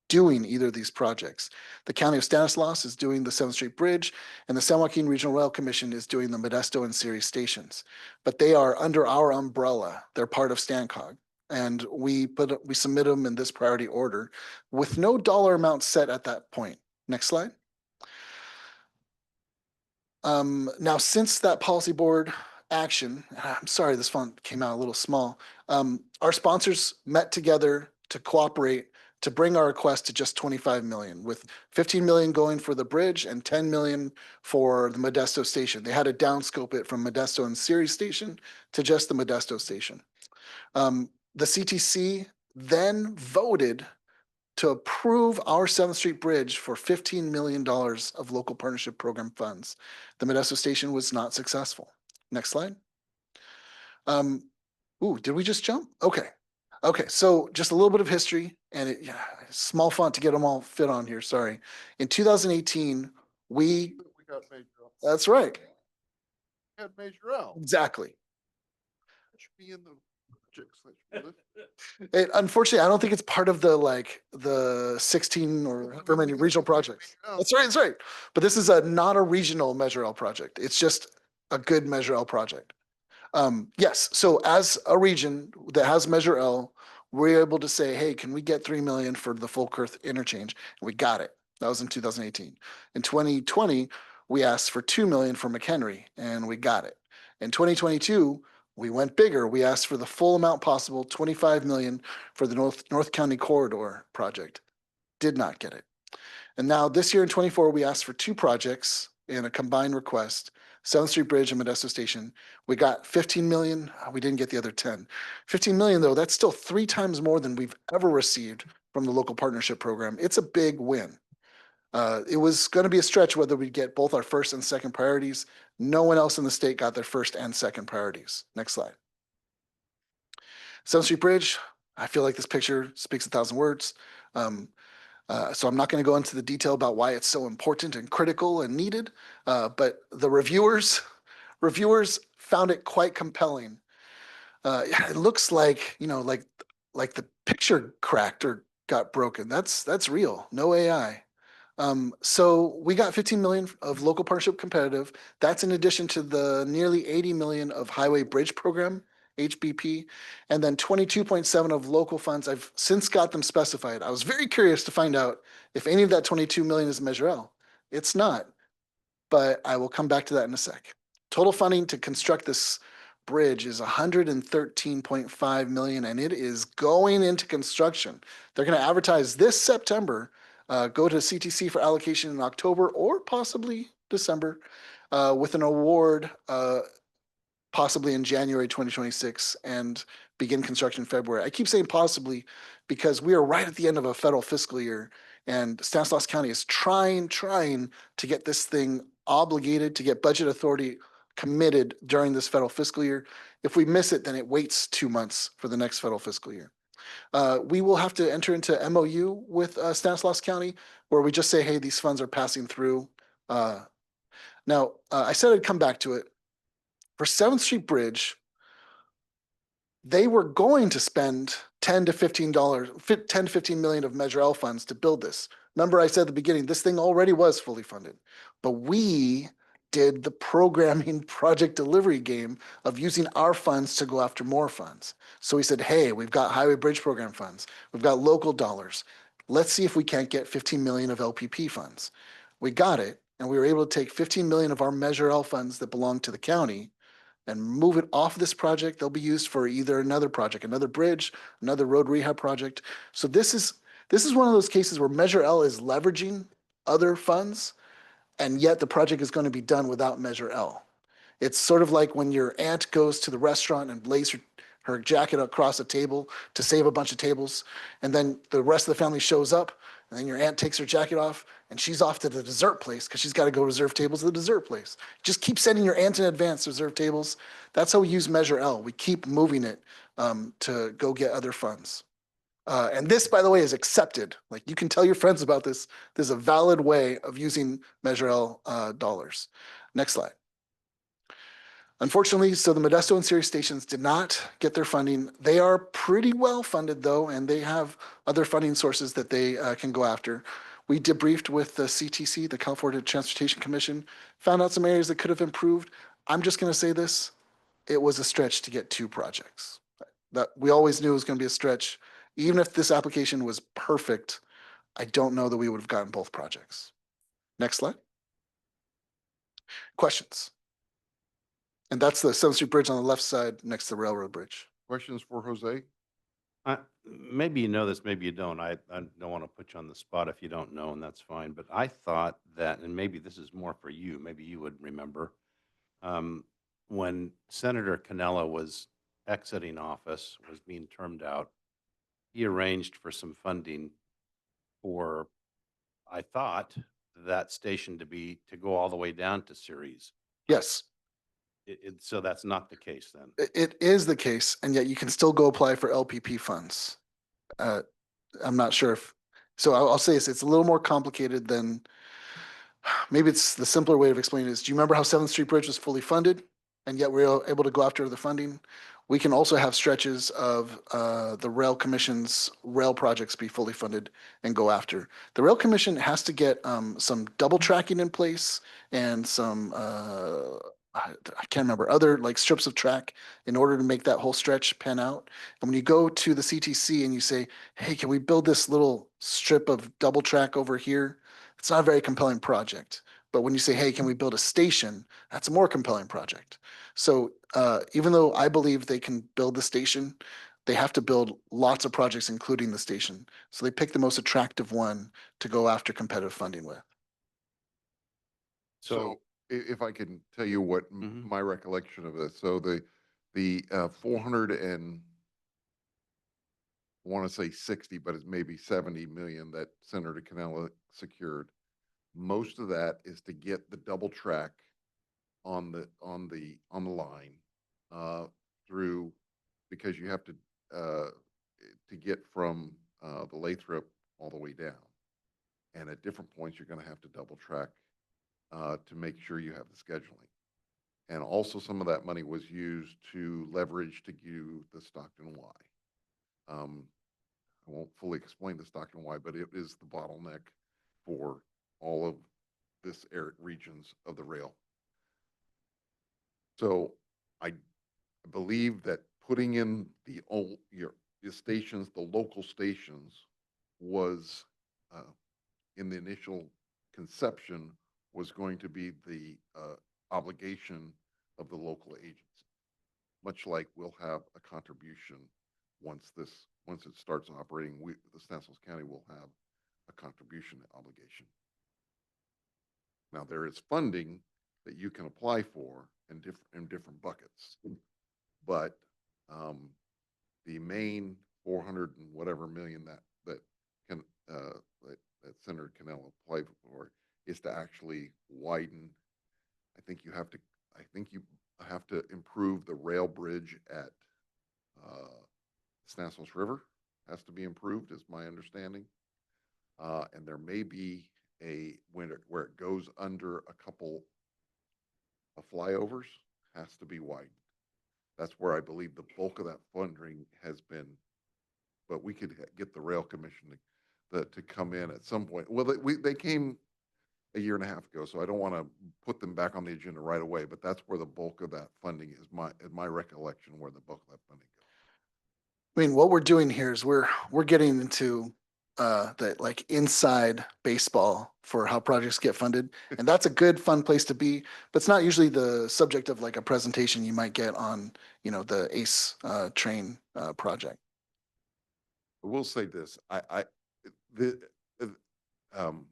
doing either of these projects. The County of Stanislaus is doing the 7th Street Bridge, and the San Joaquin Regional Rail Commission is doing the Modesto and Ceres stations. But they are under our umbrella. They're part of StanCog. And we submit them in this priority order with no dollar amount set at that point. Next slide. Now, since that policy board action, I'm sorry, this font came out a little small. Our sponsors met together to cooperate to bring our request to just 25 million, with 15 million going for the bridge and 10 million for the Modesto station. They had to downscope it from Modesto and Ceres station to just the Modesto station. The CTC then voted to approve our 7th Street Bridge for $15 million of local partnership program funds. The Modesto station was not successful. Next slide. Did we just jump? Okay, so just a little bit of history, and small font to get them all fit on here, sorry. In 2018, we got Major L. That's right, We had Major L. exactly. It should be in the projects. Unfortunately, I don't think it's part of the 16 or however many regional projects. That's right. But this is not a regional Measure L project. It's just a good Measure L project. Yes, so as a region that has Measure L, we're able to say, hey, can we get 3 million for the Fulkerth interchange? And we got it. That was in 2018. In 2020, we asked for 2 million for McHenry, and we got it. In 2022, we went bigger. We asked for the full amount possible, 25 million for the North County Corridor project. Did not get it. And now this year in 24, we asked for 2 projects in a combined request, 7th Street Bridge and Modesto Station. We got 15 million. We didn't get the other 10. 15 million, though, that's still 3 times more than we've ever received from the local partnership program. It's a big win. It was going to be a stretch whether we get both our first and second priorities. No one else in the state got their first and second priorities. Next slide. 7th Street Bridge, I feel like this picture speaks 1,000 words. So I'm not going to go into the detail about why it's so important and critical and needed, but the reviewers found it quite compelling. It looks like, like the picture cracked or got broken. That's real, no AI. So we got 15 million of local partnership competitive. That's in addition to the nearly 80 million of highway bridge program, HBP, and then 22.7 of local funds. I've since got them specified. I was very curious to find out if any of that 22 million is Measure L. It's not, but I will come back to that in a sec. Total funding to construct this bridge is 113.5 million, and it is going into construction. They're going to advertise this September, go to CTC for allocation in October or possibly December, with an award possibly in January 2026 and begin construction in February. I keep saying possibly because we are right at the end of a federal fiscal year, and Stanislaus County is trying to get this thing obligated, to get budget authority committed during this federal fiscal year. If we miss it, then it waits 2 months for the next federal fiscal year. We will have to enter into MOU with Stanislaus County, where we just say, hey, these funds are passing through. Now, I said I'd come back to it. For 7th Street Bridge, they were going to spend $10 to $15 million of Measure L funds to build this. Remember I said at the beginning, this thing already was fully funded, but we did the programming project delivery game of using our funds to go after more funds. So we said, hey, we've got highway bridge program funds. We've got local dollars. Let's see if we can't get 15 million of LPP funds. We got it. And we were able to take 15 million of our Measure L funds that belong to the county and move it off this project. They'll be used for either another project, another bridge, another road rehab project. So this is one of those cases where Measure L is leveraging other funds, and yet the project is going to be done without Measure L. It's sort of like when your aunt goes to the restaurant and lays her jacket across a table to save a bunch of tables, and then the rest of the family shows up, and then your aunt takes her jacket off, and she's off to the dessert place because she's got to go reserve tables at the dessert place. Just keep sending your aunt in advance to reserve tables. That's how we use Measure L. We keep moving it to go get other funds. And this, by the way, is accepted. Like, you can tell your friends about this. This is a valid way of using Measure L dollars. Next slide. Unfortunately, so the Modesto and Sirius stations did not get their funding. They are pretty well funded though, and they have other funding sources that they can go after. We debriefed with the CTC, the California Transportation Commission, found out some areas that could have improved. I'm just going to say this, it was a stretch to get 2 projects. That we always knew it was going to be a stretch. Even if this application was perfect, I don't know that we would have gotten both projects. Next slide. Questions? And that's the 7th Street Bridge on the left side next to the railroad bridge. Questions for Jose? Maybe you know this, maybe you don't. I don't want to put you on the spot if you don't know, and that's fine. But I thought that, and maybe this is more for you, maybe you would remember, when Senator Cannella was exiting office, was being termed out, he arranged for some funding for, I thought, that station to go all the way down to Ceres. Yes, So that's not the case then. it is the case, and yet you can still go apply for LPP funds. I'm not sure if, so I'll say this, it's a little more complicated than, maybe it's the simpler way of explaining this. Do you remember how 7th Street Bridge was fully funded, and yet we were able to go after the funding? We can also have stretches of the Rail Commission's rail projects be fully funded and go after. The Rail Commission has to get some double tracking in place and some, I can't remember, other like strips of track in order to make that whole stretch pan out. And when you go to the CTC and you say, hey, can we build this little strip of double track over here? It's not a very compelling project. But when you say, hey, can we build a station? That's a more compelling project. So even though I believe they can build the station, they have to build lots of projects, including the station. So they pick the most attractive one to go after competitive funding with. So if I can tell you what Mhm. my recollection of this, so the 400 and I want to say 60, but it's maybe 70 million that Senator Cannella secured. Most of that is to get the double track on the line through, because you have to get from the Lathrop all the way down, and at different points you're going to have to double track to make sure you have the scheduling. And also some of that money was used to leverage to do the Stockton Y. I won't fully explain the Stockton Y, but it is the bottleneck for all of this regions of the rail. So I believe that putting in the stations, the local stations, was in the initial conception was going to be the obligation of the local agency. Much like we'll have a contribution once it starts operating, the Stanislaus County will have a contribution obligation. Now there is funding that you can apply for in different buckets, but the main 400 and whatever million that Senator Cannella applied for is to actually widen. I think you have to improve the rail bridge at Stanislaus River. Has to be improved, is my understanding. And there may be where it goes under a couple of flyovers, has to be widened. That's where I believe the bulk of that funding has been, but we could get the Rail Commission to come in at some point. Well, they came a year and a half ago, so I don't want to put them back on the agenda right away, but that's where the bulk of that funding is, in my recollection, where the bulk of that funding goes. I mean, what we're doing here is we're getting into the like inside baseball for how projects get funded. And that's a good, fun place to be, but it's not usually the subject of like a presentation you might get on, you know, the ACE train project. I will say this, the, um,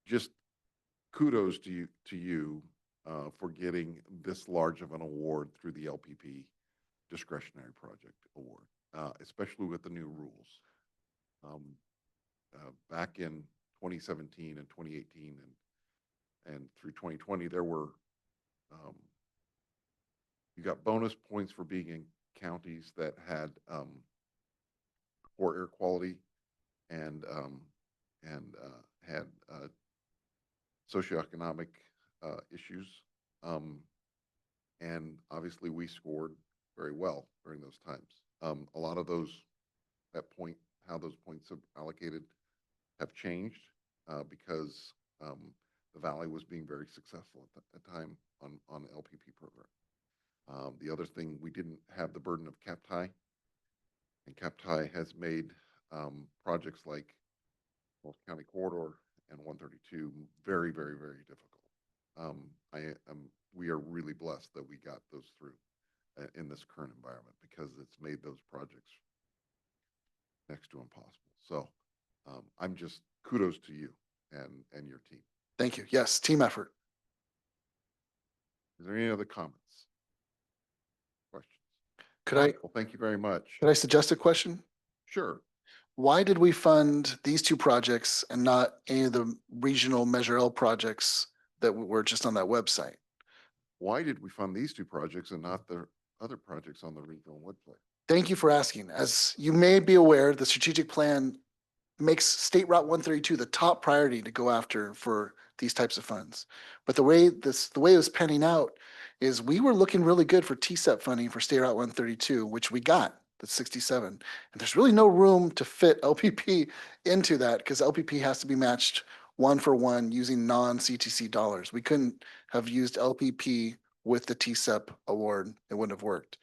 just kudos to you for getting this large of an award through the LPP discretionary project award, especially with the new rules. Back in 2017 and 2018 and through 2020, there were, you got bonus points for being in counties that had poor air quality and had socioeconomic issues. And obviously we scored very well during those times. A lot of those, how those points have allocated have changed because the Valley was being very successful at the time on the LPP program. The other thing, we didn't have the burden of CAPTI, and CAPTI has made projects like North County Corridor and 132 very, very, very difficult. We are really blessed that we got those through in this current environment because it's made those projects next to impossible. So I'm just kudos to you and your team. Thank you. Yes, team effort. Is there any other comments? Questions? Well, thank you very much. Could I suggest a question? Sure. Why did we fund these two projects and not any of the regional Measure L projects that were just on that website? Why did we fund these two projects and not the other projects on the regional website? Thank you for asking. As you may be aware, the strategic plan makes State Route 132 the top priority to go after for these types of funds. But the way it was panning out is we were looking really good for TSEP funding for State Route 132, which we got, that's 67. And there's really no room to fit LPP into that because LPP has to be matched 1-for-1 using non-CTC dollars. We couldn't have used LPP with the TSEP award. It wouldn't have worked.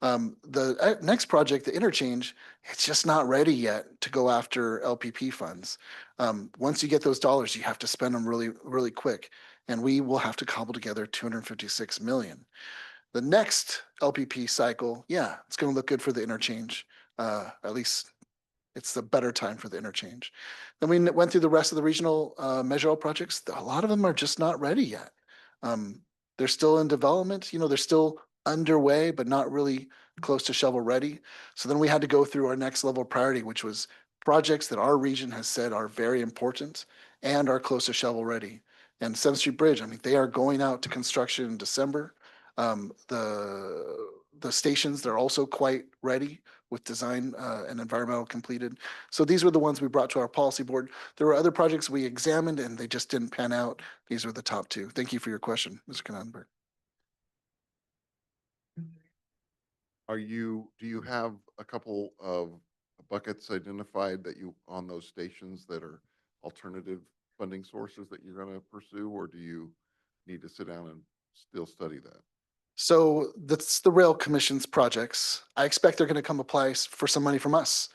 The next project, the interchange, it's just not ready yet to go after LPP funds. Once you get those dollars, you have to spend them really, really quick. And we will have to cobble together 256 million. The next LPP cycle, yeah, it's going to look good for the interchange. At least it's the better time for the interchange. Then we went through the rest of the regional Measure L projects. A lot of them are just not ready yet. They're still in development. You know, they're still underway, but not really close to shovel ready. So then we had to go through our next level of priority, which was projects that our region has said are very important and are close to shovel ready. And 7th Street Bridge, I mean, they are going out to construction in December. The stations, they're also quite ready with design and environmental completed. So these were the ones we brought to our policy board. There were other projects we examined and they just didn't pan out. These were the top two. Thank you for your question, Mr. Cananberg. Do you have a couple of buckets identified that on those stations that are alternative funding sources that you're going to pursue, or do you need to sit down and still study that? So that's the Rail Commission's projects. I expect they're going to come apply for some money from us.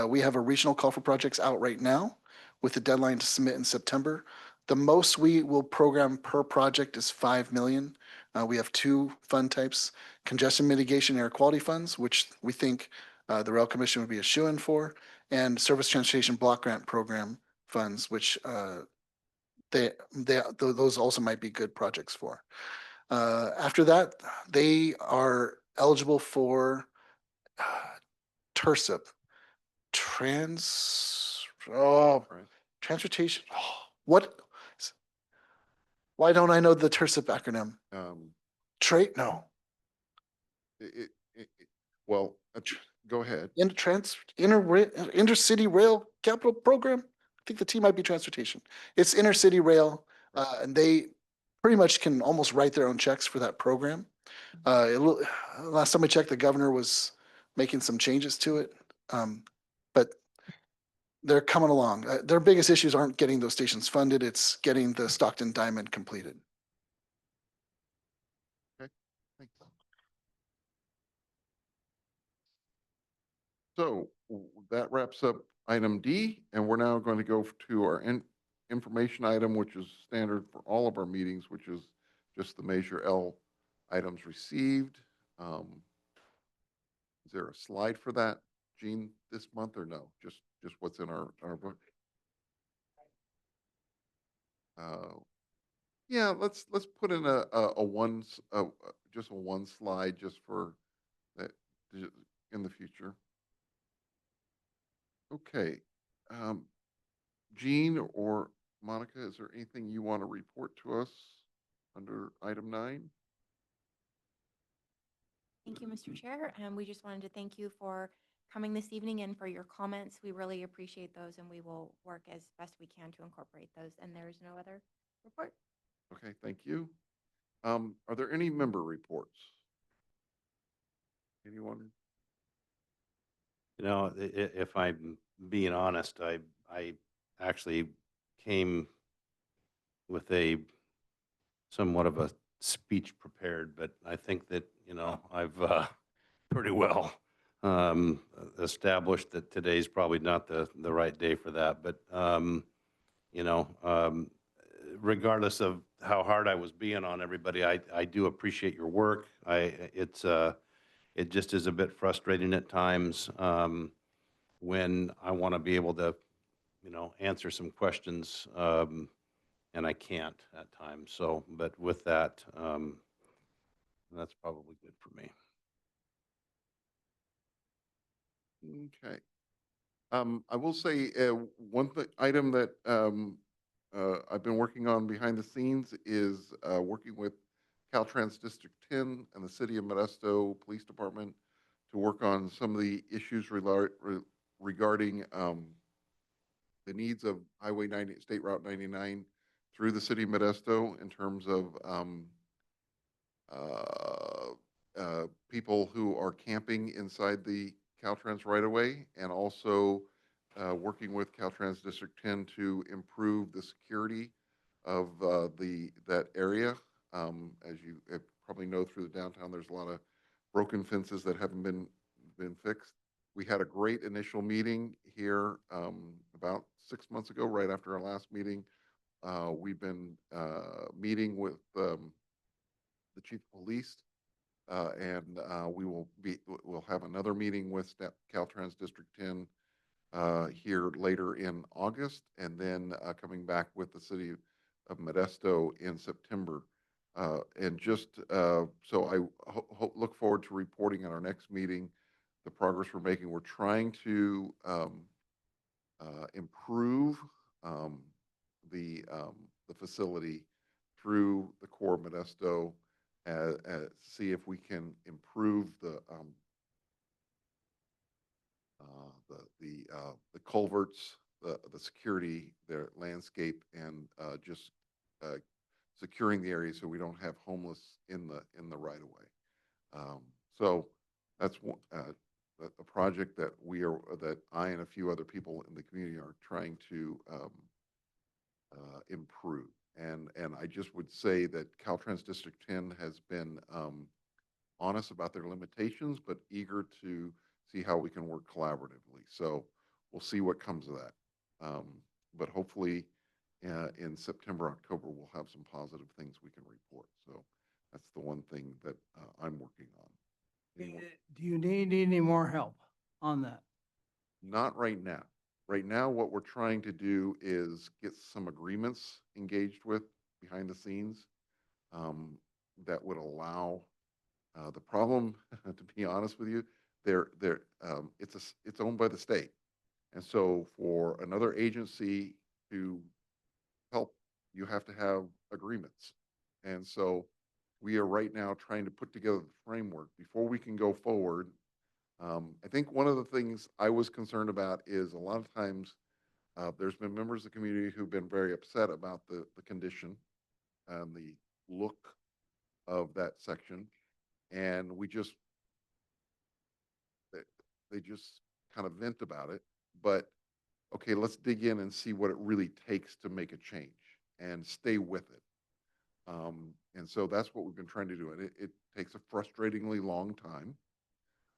We have a regional call for projects out right now with the deadline to submit in September. The most we will program per project is 5 million. We have two fund types: congestion mitigation air quality funds, which we think the Rail Commission would be a shoo-in for, and service transportation block grant program funds, which those also might be good projects for. After that, they are eligible for TRSIP, transportation. Why don't I know the TRSIP acronym? No. Well, go ahead. Intercity Rail Capital Program. I think the T might be transportation. It's intercity rail, and they pretty much can almost write their own checks for that program. Last time I checked, the governor was making some changes to it. But they're coming along. Their biggest issues aren't getting those stations funded. It's getting the Stockton Diamond completed. Thanks. So that wraps up item D, and we're now going to go to our information item, which is standard for all of our meetings, which is just the Measure L items received. Is there a slide for that, Gene, this month or no? Just what's in our book? Yeah, let's put in just a one slide just for that in the future. Okay. Jean or Monica, is there anything you want to report to us under item 9? Thank you, Mr. Chair. And we just wanted to thank you for coming this evening and for your comments. We really appreciate those, and we will work as best we can to incorporate those. And there is no other report. Okay, thank you. Are there any member reports? Anyone? You know, if I'm being honest, I actually came with a somewhat of a speech prepared, but I think that, you know, I've pretty well established that today's probably not the right day for that. But, you know, regardless of how hard I was being on everybody, I do appreciate your work. It just is a bit frustrating at times when I want to be able to, you know, answer some questions, and I can't at times. So, but with that, that's probably good for me. Okay. I will say one item that I've been working on behind the scenes is working with Caltrans District 10 and the City of Modesto Police Department to work on some of the issues regarding the needs of Highway 90, State Route 99 through the City of Modesto in terms of people who are camping inside the Caltrans right-of-way, and also working with Caltrans District 10 to improve the security of that area. As you probably know, through the downtown, there's a lot of broken fences that haven't been fixed. We had a great initial meeting here about 6 months ago, right after our last meeting. We've been meeting with the chief of police, and we'll have another meeting with Caltrans District 10 here later in August, and then coming back with the city of Modesto in September. And just so I look forward to reporting at our next meeting the progress we're making. We're trying to improve the facility through the core of Modesto, see if we can improve the culverts, the security, their landscape, and just securing the area so we don't have homeless in the right of way. So that's a project that that I and a few other people in the community are trying to improve. And I just would say that Caltrans District 10 has been honest about their limitations, but eager to see how we can work collaboratively. So we'll see what comes of that. But hopefully in September, October, we'll have some positive things we can report. So that's the one thing that I'm working on. Do you need any more help on that? Not right now. Right now, what we're trying to do is get some agreements engaged with behind the scenes that would allow the problem, to be honest with you, it's owned by the state. And so for another agency to help, you have to have agreements. And so we are right now trying to put together the framework before we can go forward. I think one of the things I was concerned about is a lot of times there's been members of the community who've been very upset about the condition and the look of that section. And they just kind of vent about it. But okay, let's dig in and see what it really takes to make a change and stay with it. And so that's what we've been trying to do. And it takes a frustratingly long time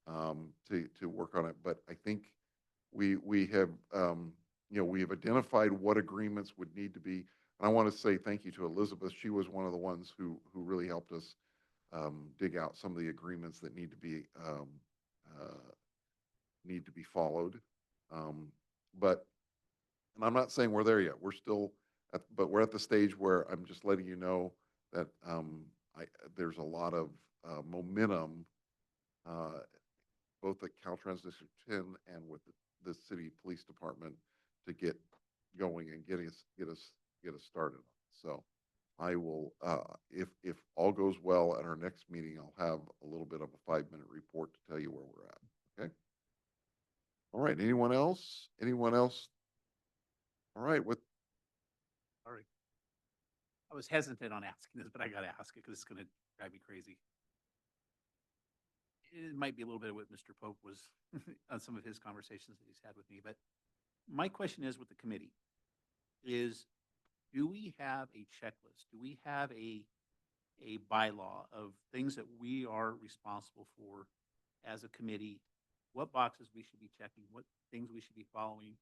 to work on it. But I think we have, we have identified what agreements would need to be. And I want to say thank you to Elizabeth. She was one of the ones who really helped us dig out some of the agreements that need to be followed. But, and I'm not saying we're there yet. We're still, but we're at the stage where I'm just letting you know that there's a lot of momentum, both at Caltrans District 10 and with the city police department to get going and get us started. So I will, if all goes well at our next meeting, I'll have a little bit of a 5-minute report to tell you where we're at. Okay. All right. Anyone else? Anyone else? All right. Sorry. I was hesitant on asking this, but I got to ask it because it's going to drive me crazy. It might be a little bit of what Mr. Pope was on some of his conversations that he's had with me, but my question is with the committee is, do we have a checklist? Do we have a bylaw of things that we are responsible for as a committee? What boxes we should be checking, what things we should be following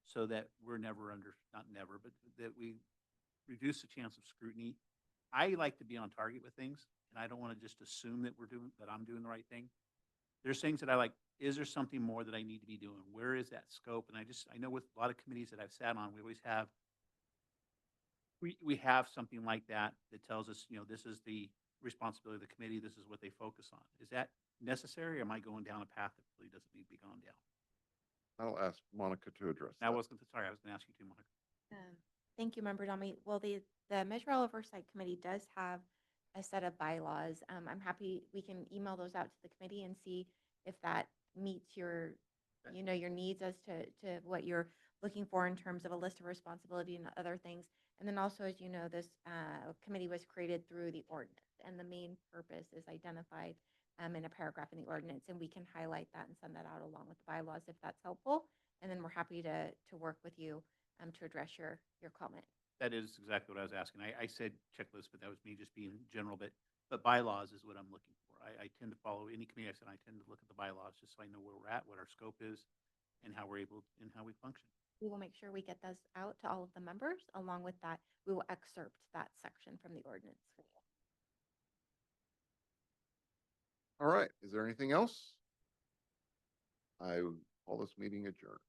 so that we're never not never, but that we reduce the chance of scrutiny. I like to be on target with things, and I don't want to just assume that I'm doing the right thing. There's things that I like, is there something more that I need to be doing? Where is that scope? And I know with a lot of committees that I've sat on, we always have, we have something like that that tells us, this is the responsibility of the committee, this is what they focus on. Is that necessary, or am I going down a path that really doesn't need to be gone down? I'll ask Monica to address that. I was going to ask you too, Monica. Thank you, Member Domi. Well, the Measure All Oversight Committee does have a set of bylaws. I'm happy we can email those out to the committee and see if that meets your, your needs as to what you're looking for in terms of a list of responsibility and other things. And then also, as you know, this committee was created through the ordinance, and the main purpose is identified in a paragraph in the ordinance, and we can highlight that and send that out along with the bylaws if that's helpful. And then we're happy to work with you to address your comment. That is exactly what I was asking. I said checklist, but that was me just being general, but bylaws is what I'm looking for. I tend to follow any committee I said, I tend to look at the bylaws just so I know where we're at, what our scope is, and how we're able, and how we function. We will make sure we get those out to all of the members. Along with that, we will excerpt that section from the ordinance for you. All right. Is there anything else? I call this meeting adjourned.